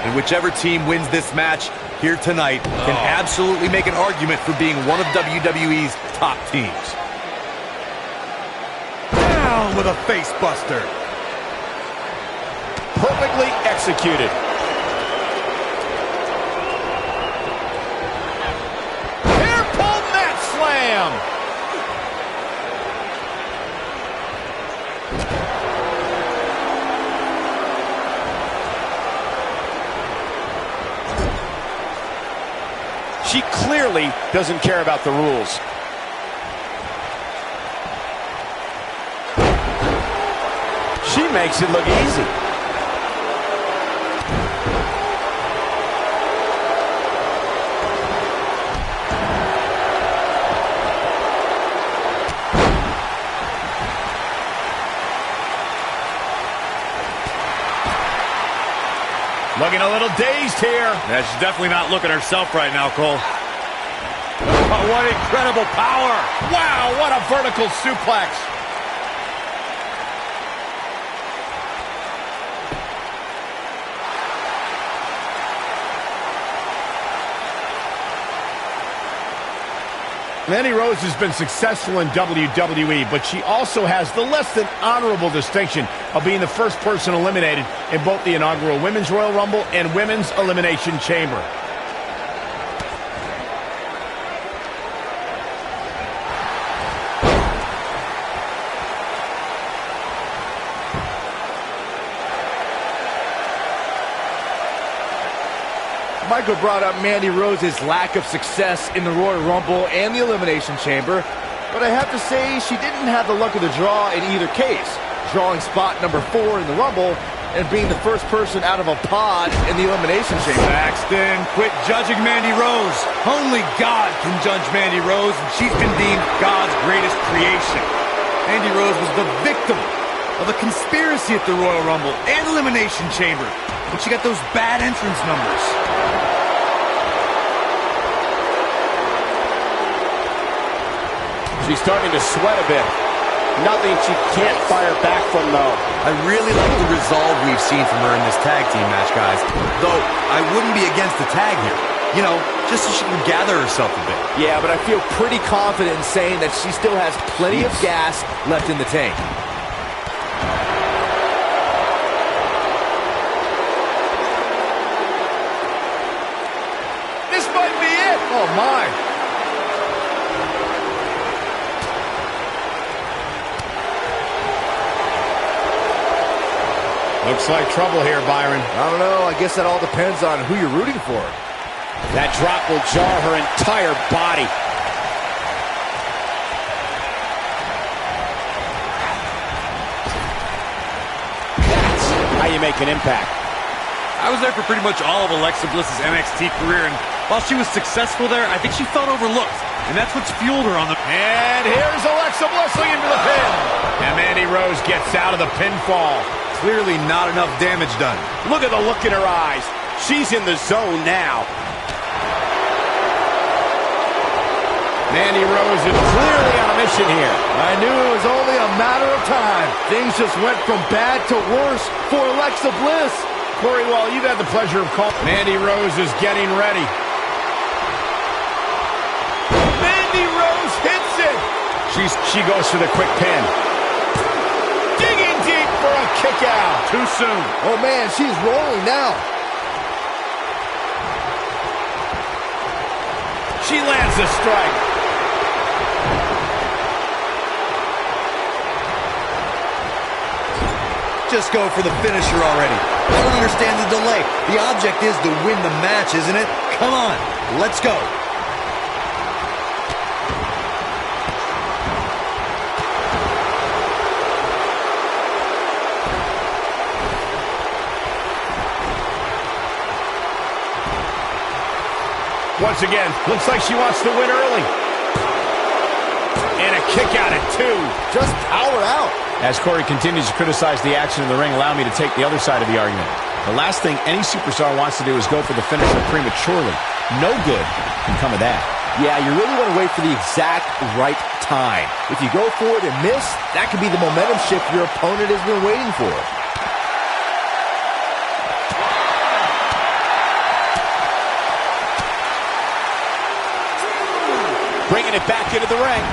And whichever team wins this match here tonight can absolutely make an argument for being one of WWE's top teams. Down with a face buster. Perfectly executed. Hair pull mat slam. She clearly doesn't care about the rules. She makes it look easy. Looking a little dazed here. Yeah, she's definitely not looking herself right now, Cole. Oh, what incredible power. Wow, what a vertical suplex. Mandy Rose has been successful in WWE, but she also has the less than honorable distinction of being the first person eliminated in both the inaugural Women's Royal Rumble and Women's Elimination Chamber. Michael brought up Mandy Rose's lack of success in the Royal Rumble and the Elimination Chamber, but I have to say she didn't have the luck of the draw in either case, drawing spot number 4 in the Rumble and being the first person out of a pod in the Elimination Chamber. Saxton, quit judging Mandy Rose. Only God can judge Mandy Rose, and she's been deemed God's greatest creation. Mandy Rose was the victim of a conspiracy at the Royal Rumble and Elimination Chamber, but she got those bad entrance numbers. She's starting to sweat a bit. Nothing she can't fire back from, though. I really like the resolve we've seen from her in this tag team match, guys. Though, I wouldn't be against the tag here. You know, just so she can gather herself a bit. Yeah, but I feel pretty confident in saying that she still has plenty of gas left in the tank. This might be it. Oh, my. Looks like trouble here, Byron. I don't know. I guess that all depends on who you're rooting for. That drop will jar her entire body. That's how you make an impact. I was there for pretty much all of Alexa Bliss's NXT career, and while she was successful there, I think she felt overlooked, and that's what's fueled her on the... And here's Alexa Bliss into the pin. And Mandy Rose gets out of the pinfall. Clearly not enough damage done. Look at the look in her eyes. She's in the zone now. Mandy Rose is clearly on a mission here. I knew it was only a matter of time. Things just went from bad to worse for Alexa Bliss. Corey, well, you've had the pleasure of calling. Mandy Rose is getting ready. Mandy Rose hits it. She goes for the quick pin. kick out. Too soon. Oh, man, she's rolling now. She lands a strike. Just go for the finisher already. I don't understand the delay. The object is to win the match, isn't it? Come on, let's go. Once again, looks like she wants to win early. And a kick out at 2. Just power out. As Corey continues to criticize the action in the ring, allow me to take the other side of the argument. The last thing any superstar wants to do is go for the finisher prematurely. No good can come of that. Yeah, you really want to wait for the exact right time. If you go for it and miss, that could be the momentum shift your opponent has been waiting for. Bringing it back into the ring.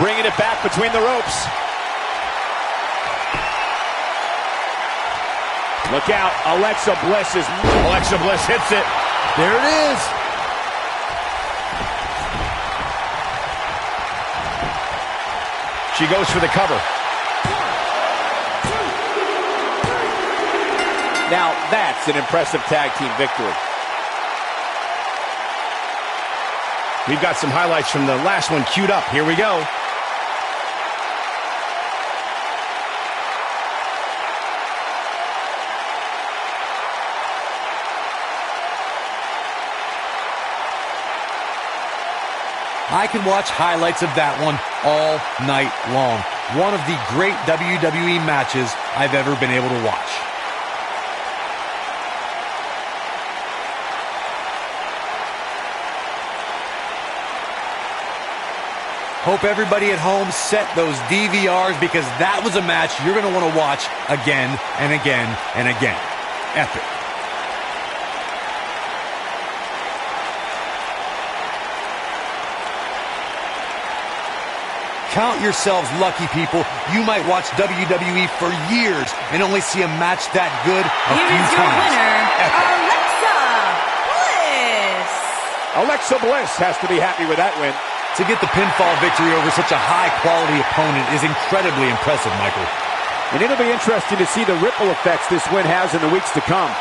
Bringing it back between the ropes. Look out, Alexa Bliss hits it. There it is. She goes for the cover. Now that's an impressive tag team victory. We've got some highlights from the last one queued up. Here we go. I can watch highlights of that one all night long. One of the great WWE matches I've ever been able to watch. Hope everybody at home set those DVRs because that was a match you're going to want to watch again and again and again. Epic. Count yourselves lucky, people. You might watch WWE for years and only see a match that good a few Here is your times. winner, Epic. Alexa Bliss. Alexa Bliss has to be happy with that win. To get the pinfall victory over such a high-quality opponent is incredibly impressive, Michael. And it'll be interesting to see the ripple effects this win has in the weeks to come.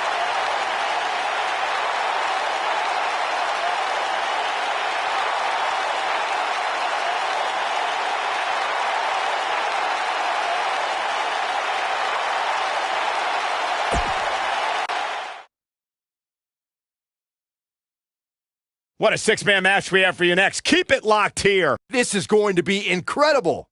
What a six-man match we have for you next. Keep it locked here. This is going to be incredible.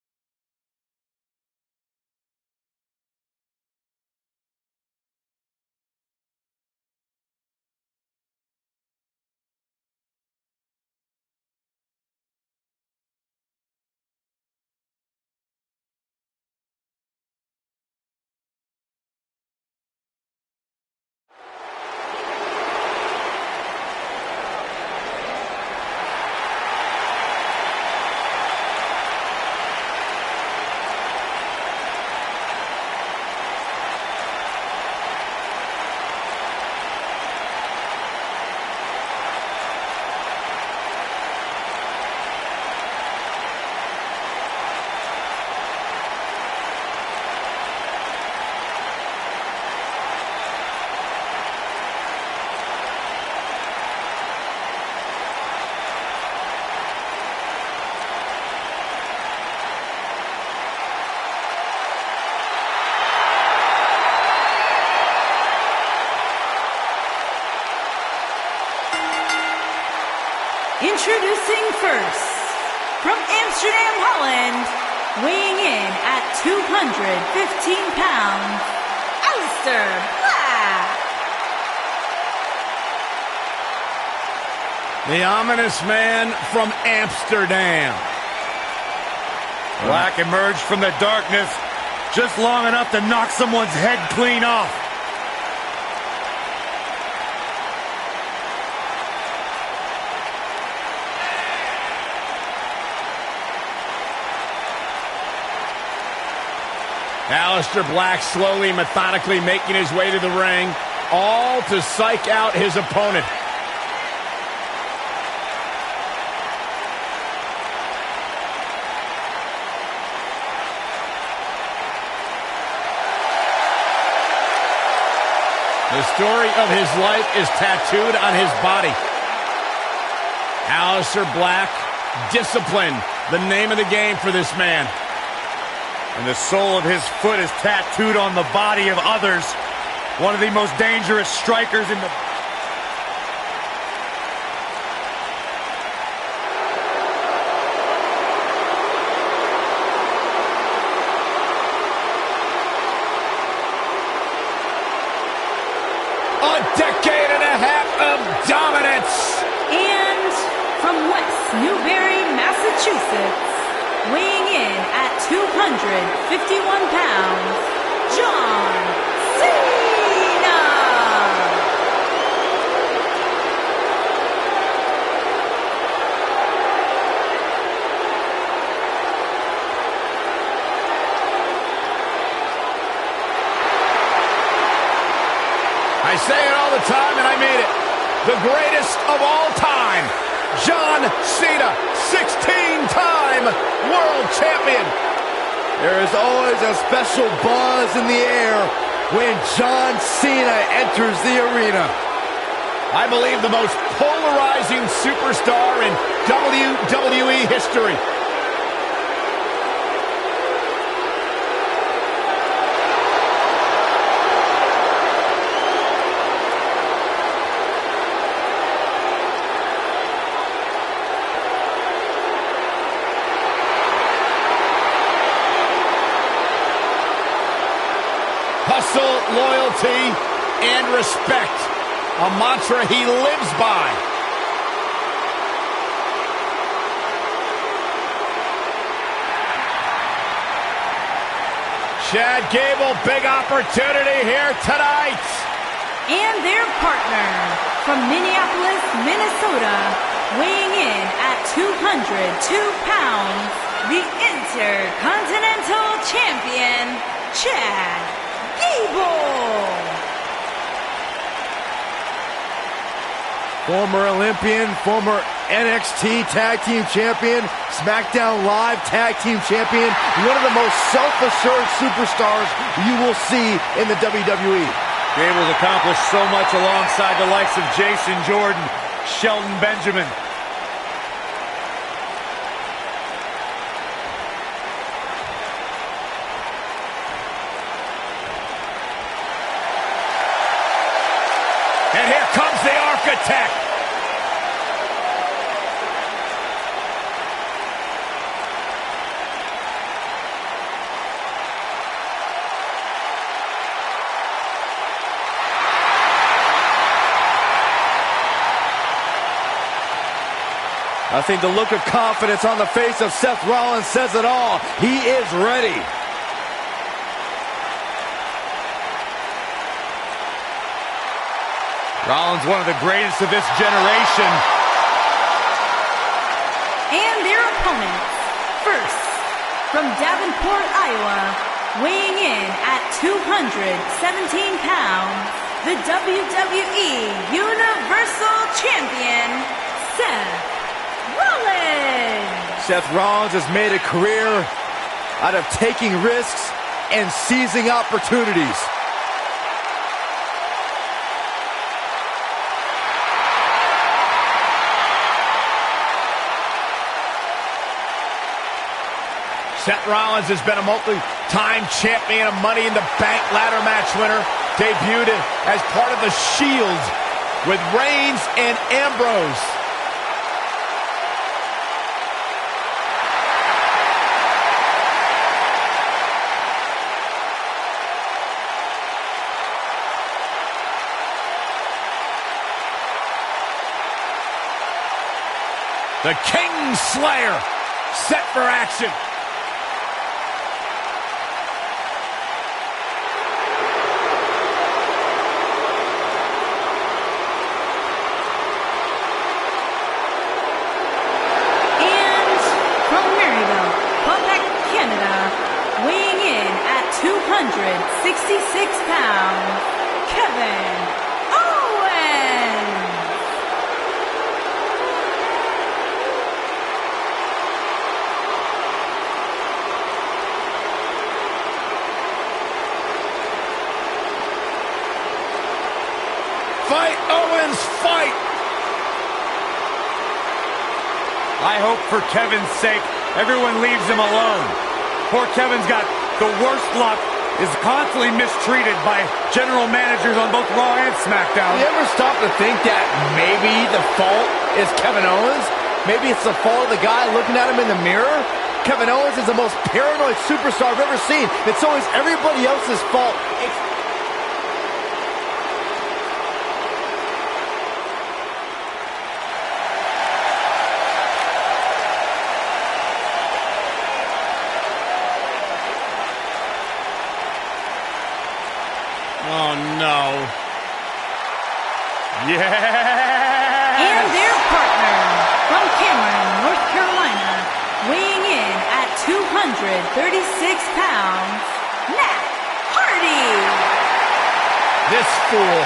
Introducing first, from Amsterdam, Holland, weighing in at 215 pounds, Aleister Black. The ominous man from Amsterdam. Black emerged from the darkness just long enough to knock someone's head clean off. Aleister Black slowly, methodically making his way to the ring, all to psych out his opponent. The story of his life is tattooed on his body. Aleister Black, discipline, the name of the game for this man. And the sole of his foot is tattooed on the body of others. One of the most dangerous strikers in the... A decade and a half of dominance. And from West Newbury, Massachusetts, weighing in at 251 pounds, John Cena. I say it all the time, and I mean it. The greatest of all time, John Cena, 16-time world champion. There is always a special buzz in the air when John Cena enters the arena. I believe the most polarizing superstar in WWE history. Hustle, loyalty, and respect. A mantra he lives by. Chad Gable, big opportunity here tonight. And their partner from Minneapolis, Minnesota, weighing in at 202 pounds, the Intercontinental Champion, Chad Gable. Former Olympian, former NXT Tag Team Champion, SmackDown Live Tag Team Champion, one of the most self-assured superstars you will see in the WWE. Gable's accomplished so much alongside the likes of Jason Jordan, Shelton Benjamin. And here comes the architect. I think the look of confidence on the face of Seth Rollins says it all. He is ready. Rollins, one of the greatest of this generation. And their opponents, first, from Davenport, Iowa, weighing in at 217 pounds, the WWE Universal Champion, Seth Rollins. Seth Rollins has made a career out of taking risks and seizing opportunities. Seth Rollins has been a multi-time champion, a Money in the Bank ladder match winner, debuted as part of the Shield with Reigns and Ambrose. The King Slayer set for action. And from Maryville, Quebec, Canada, weighing in at 205 266 pounds, Kevin Owens. Fight, Owens, fight! I hope for Kevin's sake, everyone leaves him alone. Poor Kevin's got the worst luck, is constantly mistreated by general managers on both Raw and SmackDown. You ever stop to think that maybe the fault is Kevin Owens? Maybe it's the fault of the guy looking at him in the mirror? Kevin Owens is the most paranoid superstar I've ever seen. It's always everybody else's fault. Oh, no. Yeah! And their partner from Cameron, North Carolina, weighing in at 236 pounds, Matt Hardy. This fool.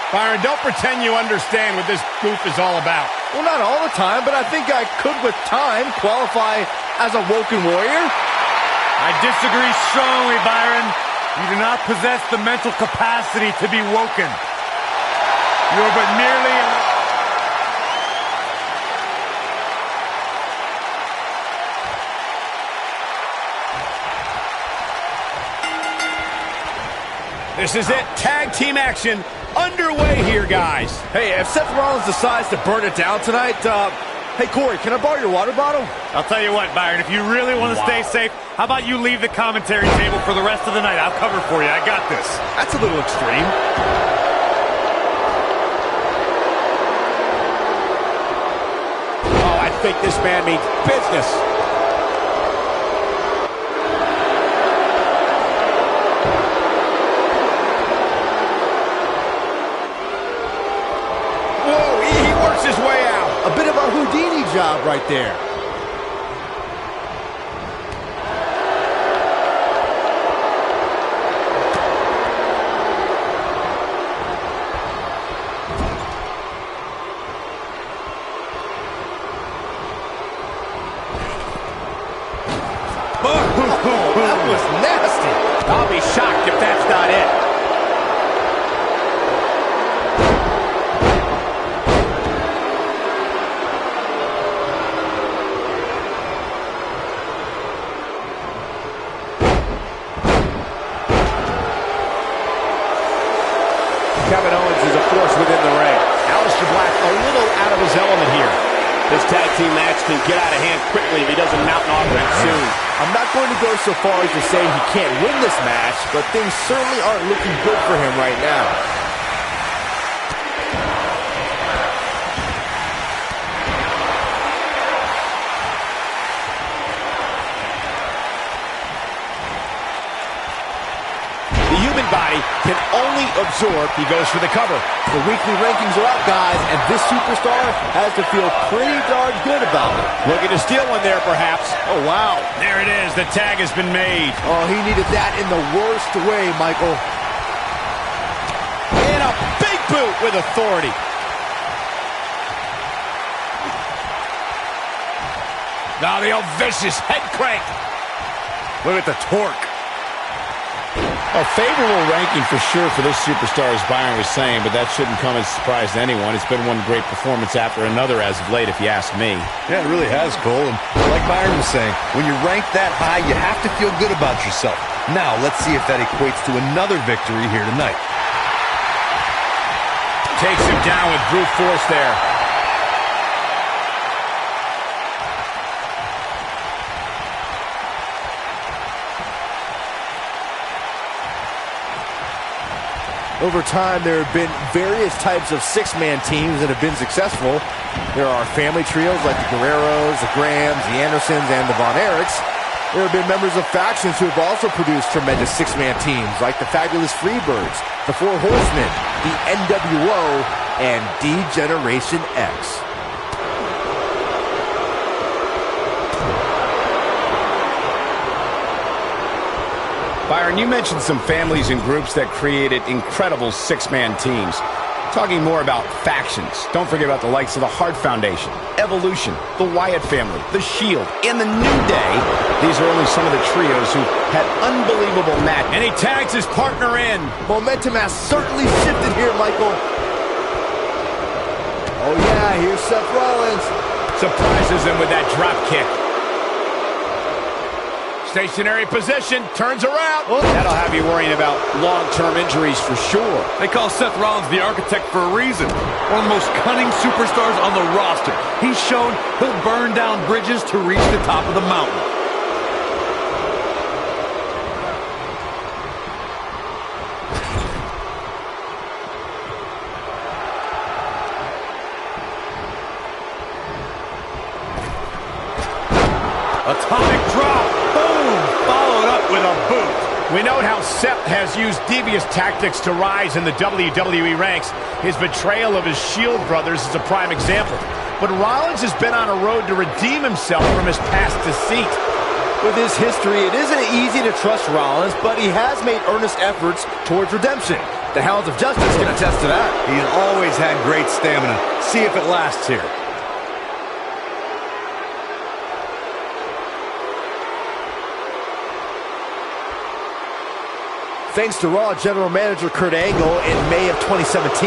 Byron, don't pretend you understand what this goof is all about. Well, not all the time, but I think I could, with time, qualify as a woken warrior. I disagree strongly, Byron. You do not possess the mental capacity to be woken. You are but merely This is it. Tag team action underway here, guys. Hey, if Seth Rollins decides to burn it down tonight, hey, Corey, can I borrow your water bottle? I'll tell you what, Byron, if you really want to stay safe, how about you leave the commentary table for the rest of the night? I'll cover for you. I got this. That's a little extreme. Oh, I think this man means business. Whoa, he works his way out. A bit of a Houdini job right there. That was nasty. I'll be shocked if that's not it. Kevin Owens is a force within the ring. Aleister Black a little out of his element here. This tag team match can get out of hand quickly if he doesn't mount an offense soon. I'm not going to go so far as to say he can't win this match, but things certainly aren't looking good for him right now. The human body can only absorb. He goes for the cover. The weekly rankings are out, guys, and this superstar has to feel pretty darn good about it. Looking to steal one there, perhaps. Oh, wow. There it is. The tag has been made. Oh, he needed that in the worst way, Michael. And a big boot with authority. Now the old vicious head crank. Look at the torque. A favorable ranking for sure for this superstar, as Byron was saying, but that shouldn't come as a surprise to anyone. It's been one great performance after another as of late, if you ask me. Yeah, it really has, Cole. And like Byron was saying, when you rank that high, you have to feel good about yourself. Now, let's see if that equates to another victory here tonight. Takes him down with brute force there. Over time, there have been various types of six-man teams that have been successful. There are family trios like the Guerreros, the Grahams, the Andersons, and the Von Erichs. There have been members of factions who have also produced tremendous six-man teams, like the Fabulous Freebirds, the Four Horsemen, the NWO, and D-Generation X. Byron, you mentioned some families and groups that created incredible six-man teams. Talking more about factions, don't forget about the likes of the Hart Foundation, Evolution, the Wyatt family, the Shield, and the New Day. These are only some of the trios who had unbelievable matches. And he tags his partner in. Momentum has certainly shifted here, Michael. Oh yeah, here's Seth Rollins. Surprises him with that drop kick. Stationary position, turns around. Oh, that'll have you worrying about long-term injuries for sure. They call Seth Rollins the architect for a reason. One of the most cunning superstars on the roster. He's shown he'll burn down bridges to reach the top of the mountain. Atomic drop. Boom. Followed up with a boot. We note how Seth has used devious tactics to rise in the WWE ranks. His betrayal of his Shield brothers is a prime example. But Rollins has been on a road to redeem himself from his past deceit. With his history, it isn't easy to trust Rollins, but he has made earnest efforts towards redemption. The Hounds of Justice can attest to that. He's always had great stamina. See if it lasts here. Thanks to Raw General Manager Kurt Angle, in May of 2017,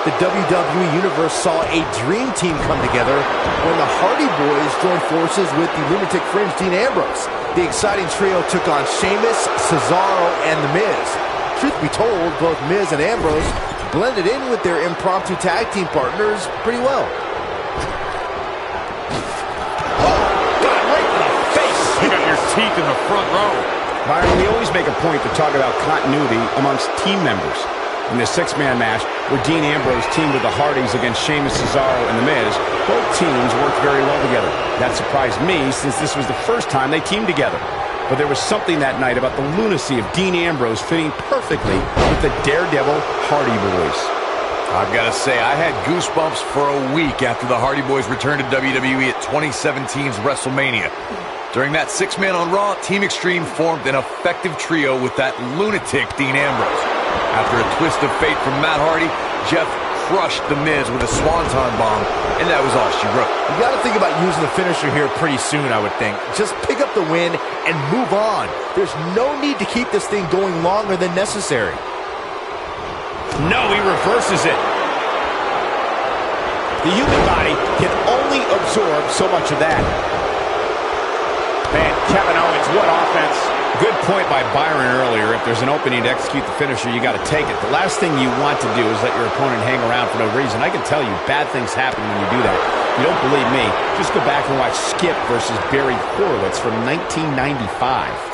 the WWE Universe saw a dream team come together when the Hardy Boys joined forces with the Lunatic Fringe Dean Ambrose. The exciting trio took on Sheamus, Cesaro, and The Miz. Truth be told, both Miz and Ambrose blended in with their impromptu tag team partners pretty well. Oh, got right in the face. You got your teeth in the front row. Byron, we always make a point to talk about continuity amongst team members. In the six-man match, where Dean Ambrose teamed with the Hardys against Sheamus, Cesaro, and The Miz, both teams worked very well together. That surprised me, since this was the first time they teamed together. But there was something that night about the lunacy of Dean Ambrose fitting perfectly with the Daredevil Hardy Boys. I've got to say, I had goosebumps for a week after the Hardy Boys returned to WWE at 2017's WrestleMania. During that six-man on Raw, Team Extreme formed an effective trio with that lunatic Dean Ambrose. After a twist of fate from Matt Hardy, Jeff crushed The Miz with a swanton bomb, and that was all she wrote. You got to think about using the finisher here pretty soon, I would think. Just pick up the win and move on. There's no need to keep this thing going longer than necessary. No, he reverses it. The human body can only absorb so much of that. Man, Kevin Owens, what offense. Good point by Byron earlier. If there's an opening to execute the finisher, you got to take it. The last thing you want to do is let your opponent hang around for no reason. I can tell you, bad things happen when you do that. You don't believe me? Just go back and watch Skip versus Barry Horowitz from 1995.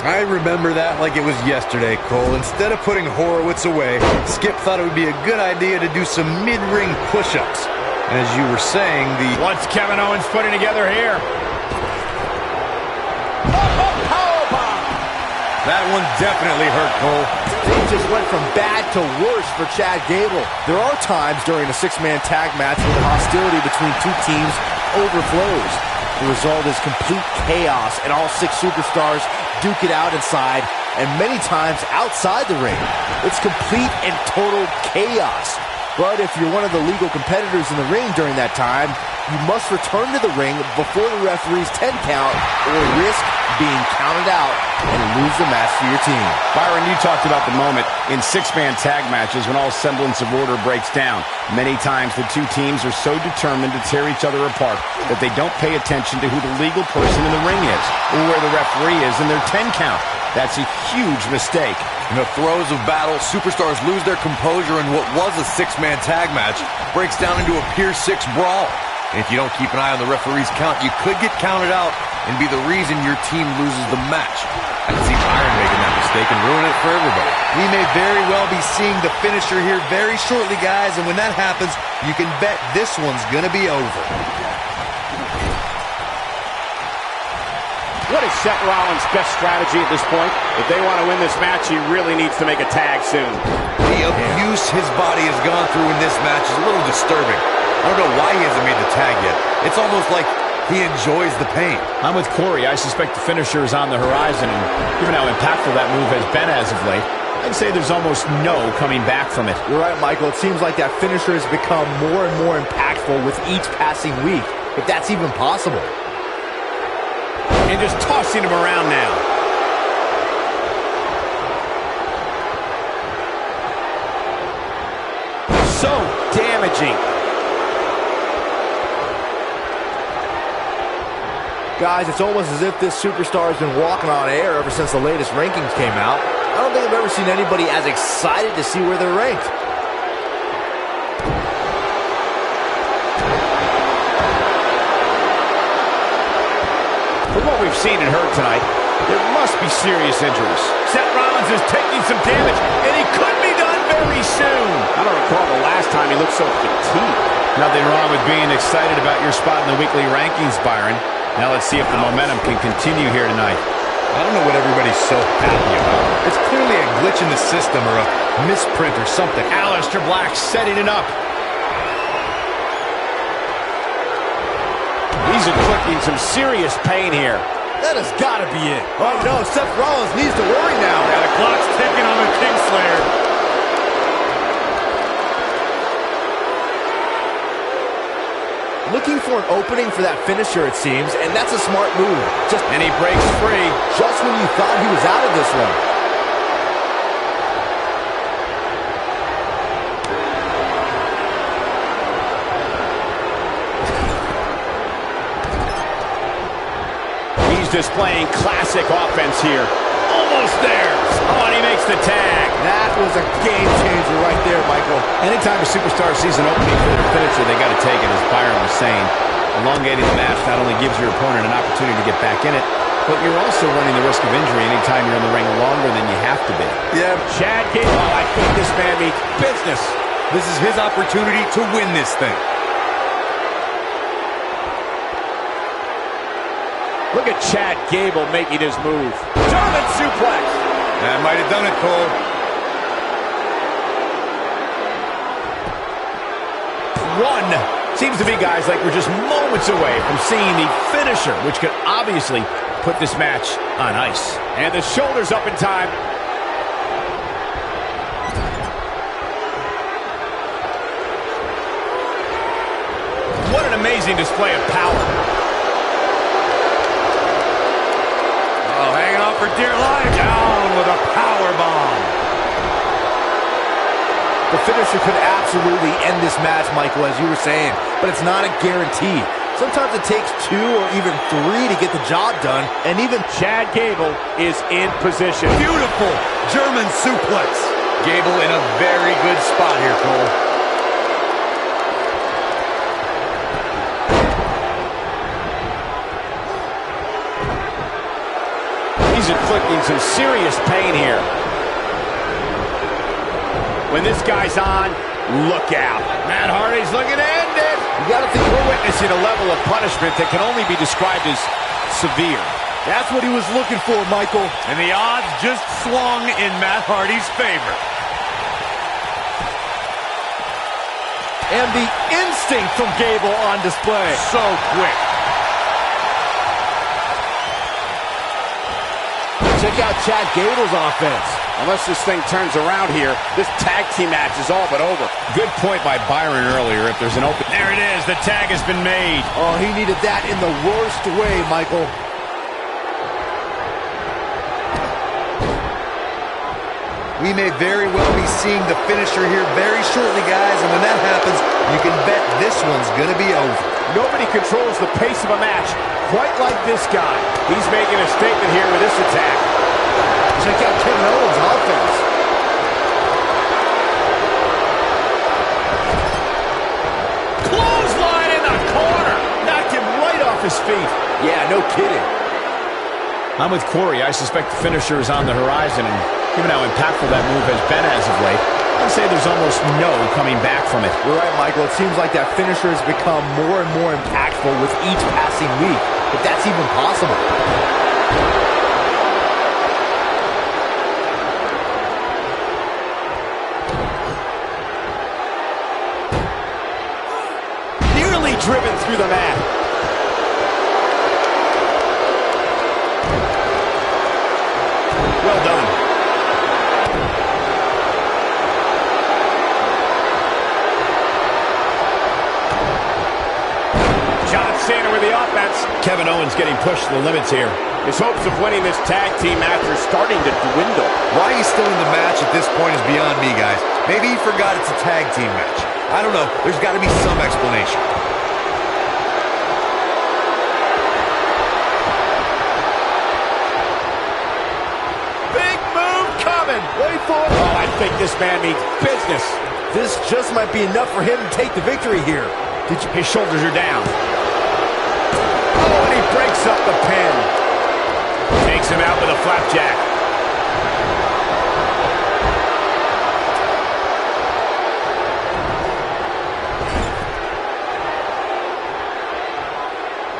I remember that like it was yesterday, Cole. Instead of putting Horowitz away, Skip thought it would be a good idea to do some mid-ring push-ups. And as you were saying, What's Kevin Owens putting together here? that one definitely hurt, Cole. Things just went from bad to worse for Chad Gable. There are times during a six-man tag match when the hostility between two teams overflows. The result is complete chaos, and all six superstars duke it out inside, and many times outside the ring. It's complete and total chaos. But if you're one of the legal competitors in the ring during that time, you must return to the ring before the referee's 10 count or risk being counted out and lose the match for your team. Byron, you talked about the moment in six-man tag matches when all semblance of order breaks down. Many times the two teams are so determined to tear each other apart that they don't pay attention to who the legal person in the ring is or where the referee is in their 10 count. That's a huge mistake. In the throes of battle, superstars lose their composure, and what was a six-man tag match breaks down into a Pier 6 brawl. And if you don't keep an eye on the referee's count, you could get counted out and be the reason your team loses the match. I can see Byron making that mistake and ruin it for everybody. We may very well be seeing the finisher here very shortly, guys, and when that happens, you can bet this one's gonna be over. What is Seth Rollins' best strategy at this point? If they want to win this match, he really needs to make a tag soon. The abuse his body has gone through in this match is a little disturbing. I don't know why he hasn't made the tag yet. It's almost like he enjoys the pain. I'm with Corey. I suspect the finisher is on the horizon, and given how impactful that move has been as of late, I'd say there's almost no coming back from it. You're right, Michael. It seems like that finisher has become more and more impactful with each passing week, if that's even possible. And just tossing him around now. So damaging. Guys, it's almost as if this superstar has been walking on air ever since the latest rankings came out. I don't think I've ever seen anybody as excited to see where they're ranked. From what we've seen and heard tonight, there must be serious injuries. Seth Rollins is taking some damage, and he could be done very soon. I don't recall the last time he looked so fatigued. Nothing wrong with being excited about your spot in the weekly rankings, Byron. Now let's see if the momentum can continue here tonight. I don't know what everybody's so happy about. It's clearly a glitch in the system or a misprint or something. Aleister Black setting it up. He's inflicting some serious pain here. That has got to be it. Oh, no, Seth Rollins needs to worry now. Yeah, the clock's ticking on the Kingslayer. Looking for an opening for that finisher, it seems, and that's a smart move. And he breaks free. Just when you thought he was out of this one. He's displaying classic offense here. Almost there. Oh, and he makes the tag. That was a game changer right there, Michael. Anytime a superstar sees an opening for the finisher, they got to take it, as Byron was saying. Elongating the match not only gives your opponent an opportunity to get back in it, but you're also running the risk of injury anytime you're in the ring longer than you have to be. Yeah, Chad Gable. Oh, I think this man means business. This is his opportunity to win this thing. Look at Chad Gable making his move. German suplex. That might have done it, Cole. One. Seems to be, guys, like we're just moments away from seeing the finisher, which could obviously put this match on ice. And the shoulders up in time. What an amazing display of power. Oh, hanging on for dear life. Down with a power bomb. The finisher could absolutely end this match, Michael, as you were saying, but it's not a guarantee. Sometimes it takes 2 or even 3 to get the job done, and even Chad Gable is in position. Beautiful German suplex. Gable in a very good spot here, Cole. He's inflicting some serious pain here. When this guy's on, look out. Matt Hardy's looking to end it. You got to think we're witnessing a level of punishment that can only be described as severe. that's what he was looking for, Michael. And the odds just swung in Matt Hardy's favor. And the instinct from Gable on display. So quick. Check out Chad Gable's offense. Unless this thing turns around here, this tag team match is all but over. Good point by Byron earlier. If there's an open... There it is. The tag has been made. Oh, he needed that in the worst way, Michael. We may very well be seeing the finisher here very shortly, guys, and when that happens, you can bet this one's gonna be over. Nobody controls the pace of a match quite like this guy. He's making a statement here with this attack. Check out Kevin Owens' offense. Clothesline in the corner. Knocked him right off his feet. Yeah, no kidding. I'm with Corey. I suspect the finisher is on the horizon, and given how impactful that move has been as of late, I'd say there's almost no coming back from it. You're right, Michael. It seems like that finisher has become more and more impactful with each passing week, if that's even possible. Nearly driven through the mat. Well done. John Cena with the offense. Kevin Owens getting pushed to the limits here. His hopes of winning this tag team match are starting to dwindle. Why he's still in the match at this point is beyond me, guys. Maybe he forgot it's a tag team match. I don't know. There's got to be some explanation. Big move coming. Wait for it. Oh, I think this man means business. This just might be enough for him to take the victory here. His shoulders are down. Oh, and he breaks up the pin. Takes him out with a flapjack.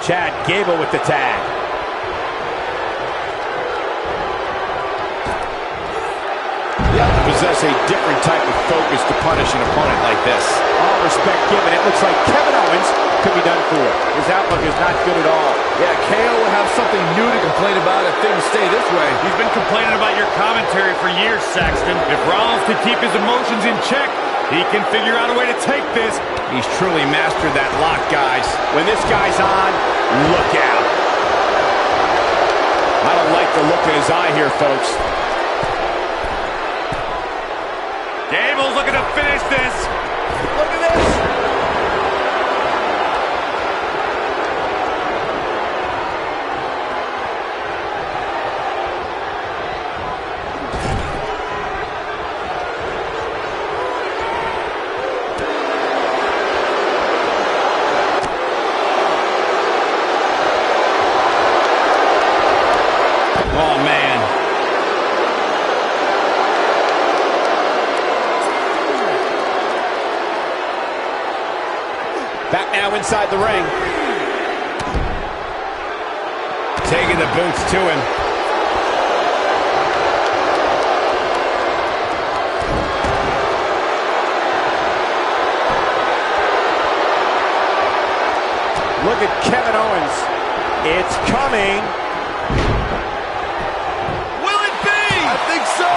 Chad Gable with the tag. You have to possess a different type of focus to punish an opponent like this. All respect given, it looks like Kevin Owens could be done for. His outlook is not good at all. Yeah, KO will have something new to complain about if things stay this way. He's been complaining about your commentary for years, Saxton. If Rollins can keep his emotions in check, he can figure out a way to take this. He's truly mastered that lock, guys. When this guy's on, look out. I don't like the look in his eye here, folks. Gable's looking to finish this. Look at this. Oh, man. Back now inside the ring. Taking the boots to him. Look at Kevin Owens. It's coming. Will it be? I think so!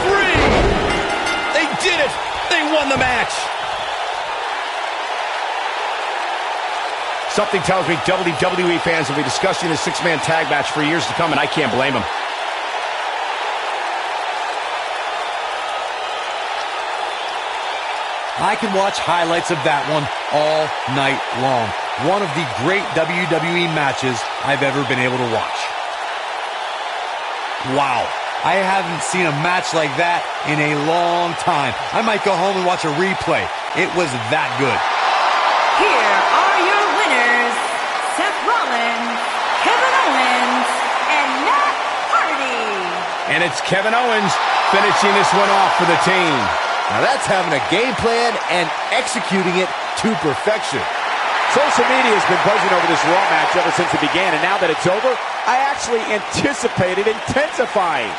3. They did it. They won the match. Something tells me WWE fans will be discussing this six-man tag match for years to come, and I can't blame them. I can watch highlights of that one all night long. One of the great WWE matches I've ever been able to watch. Wow. I haven't seen a match like that in a long time. I might go home and watch a replay. It was that good. Here are your winners, Seth Rollins, Kevin Owens, and Matt Hardy. And it's Kevin Owens finishing this one off for the team. Now that's having a game plan and executing it to perfection. Social media has been buzzing over this Raw match ever since it began, and now that it's over, I actually anticipate it intensifying.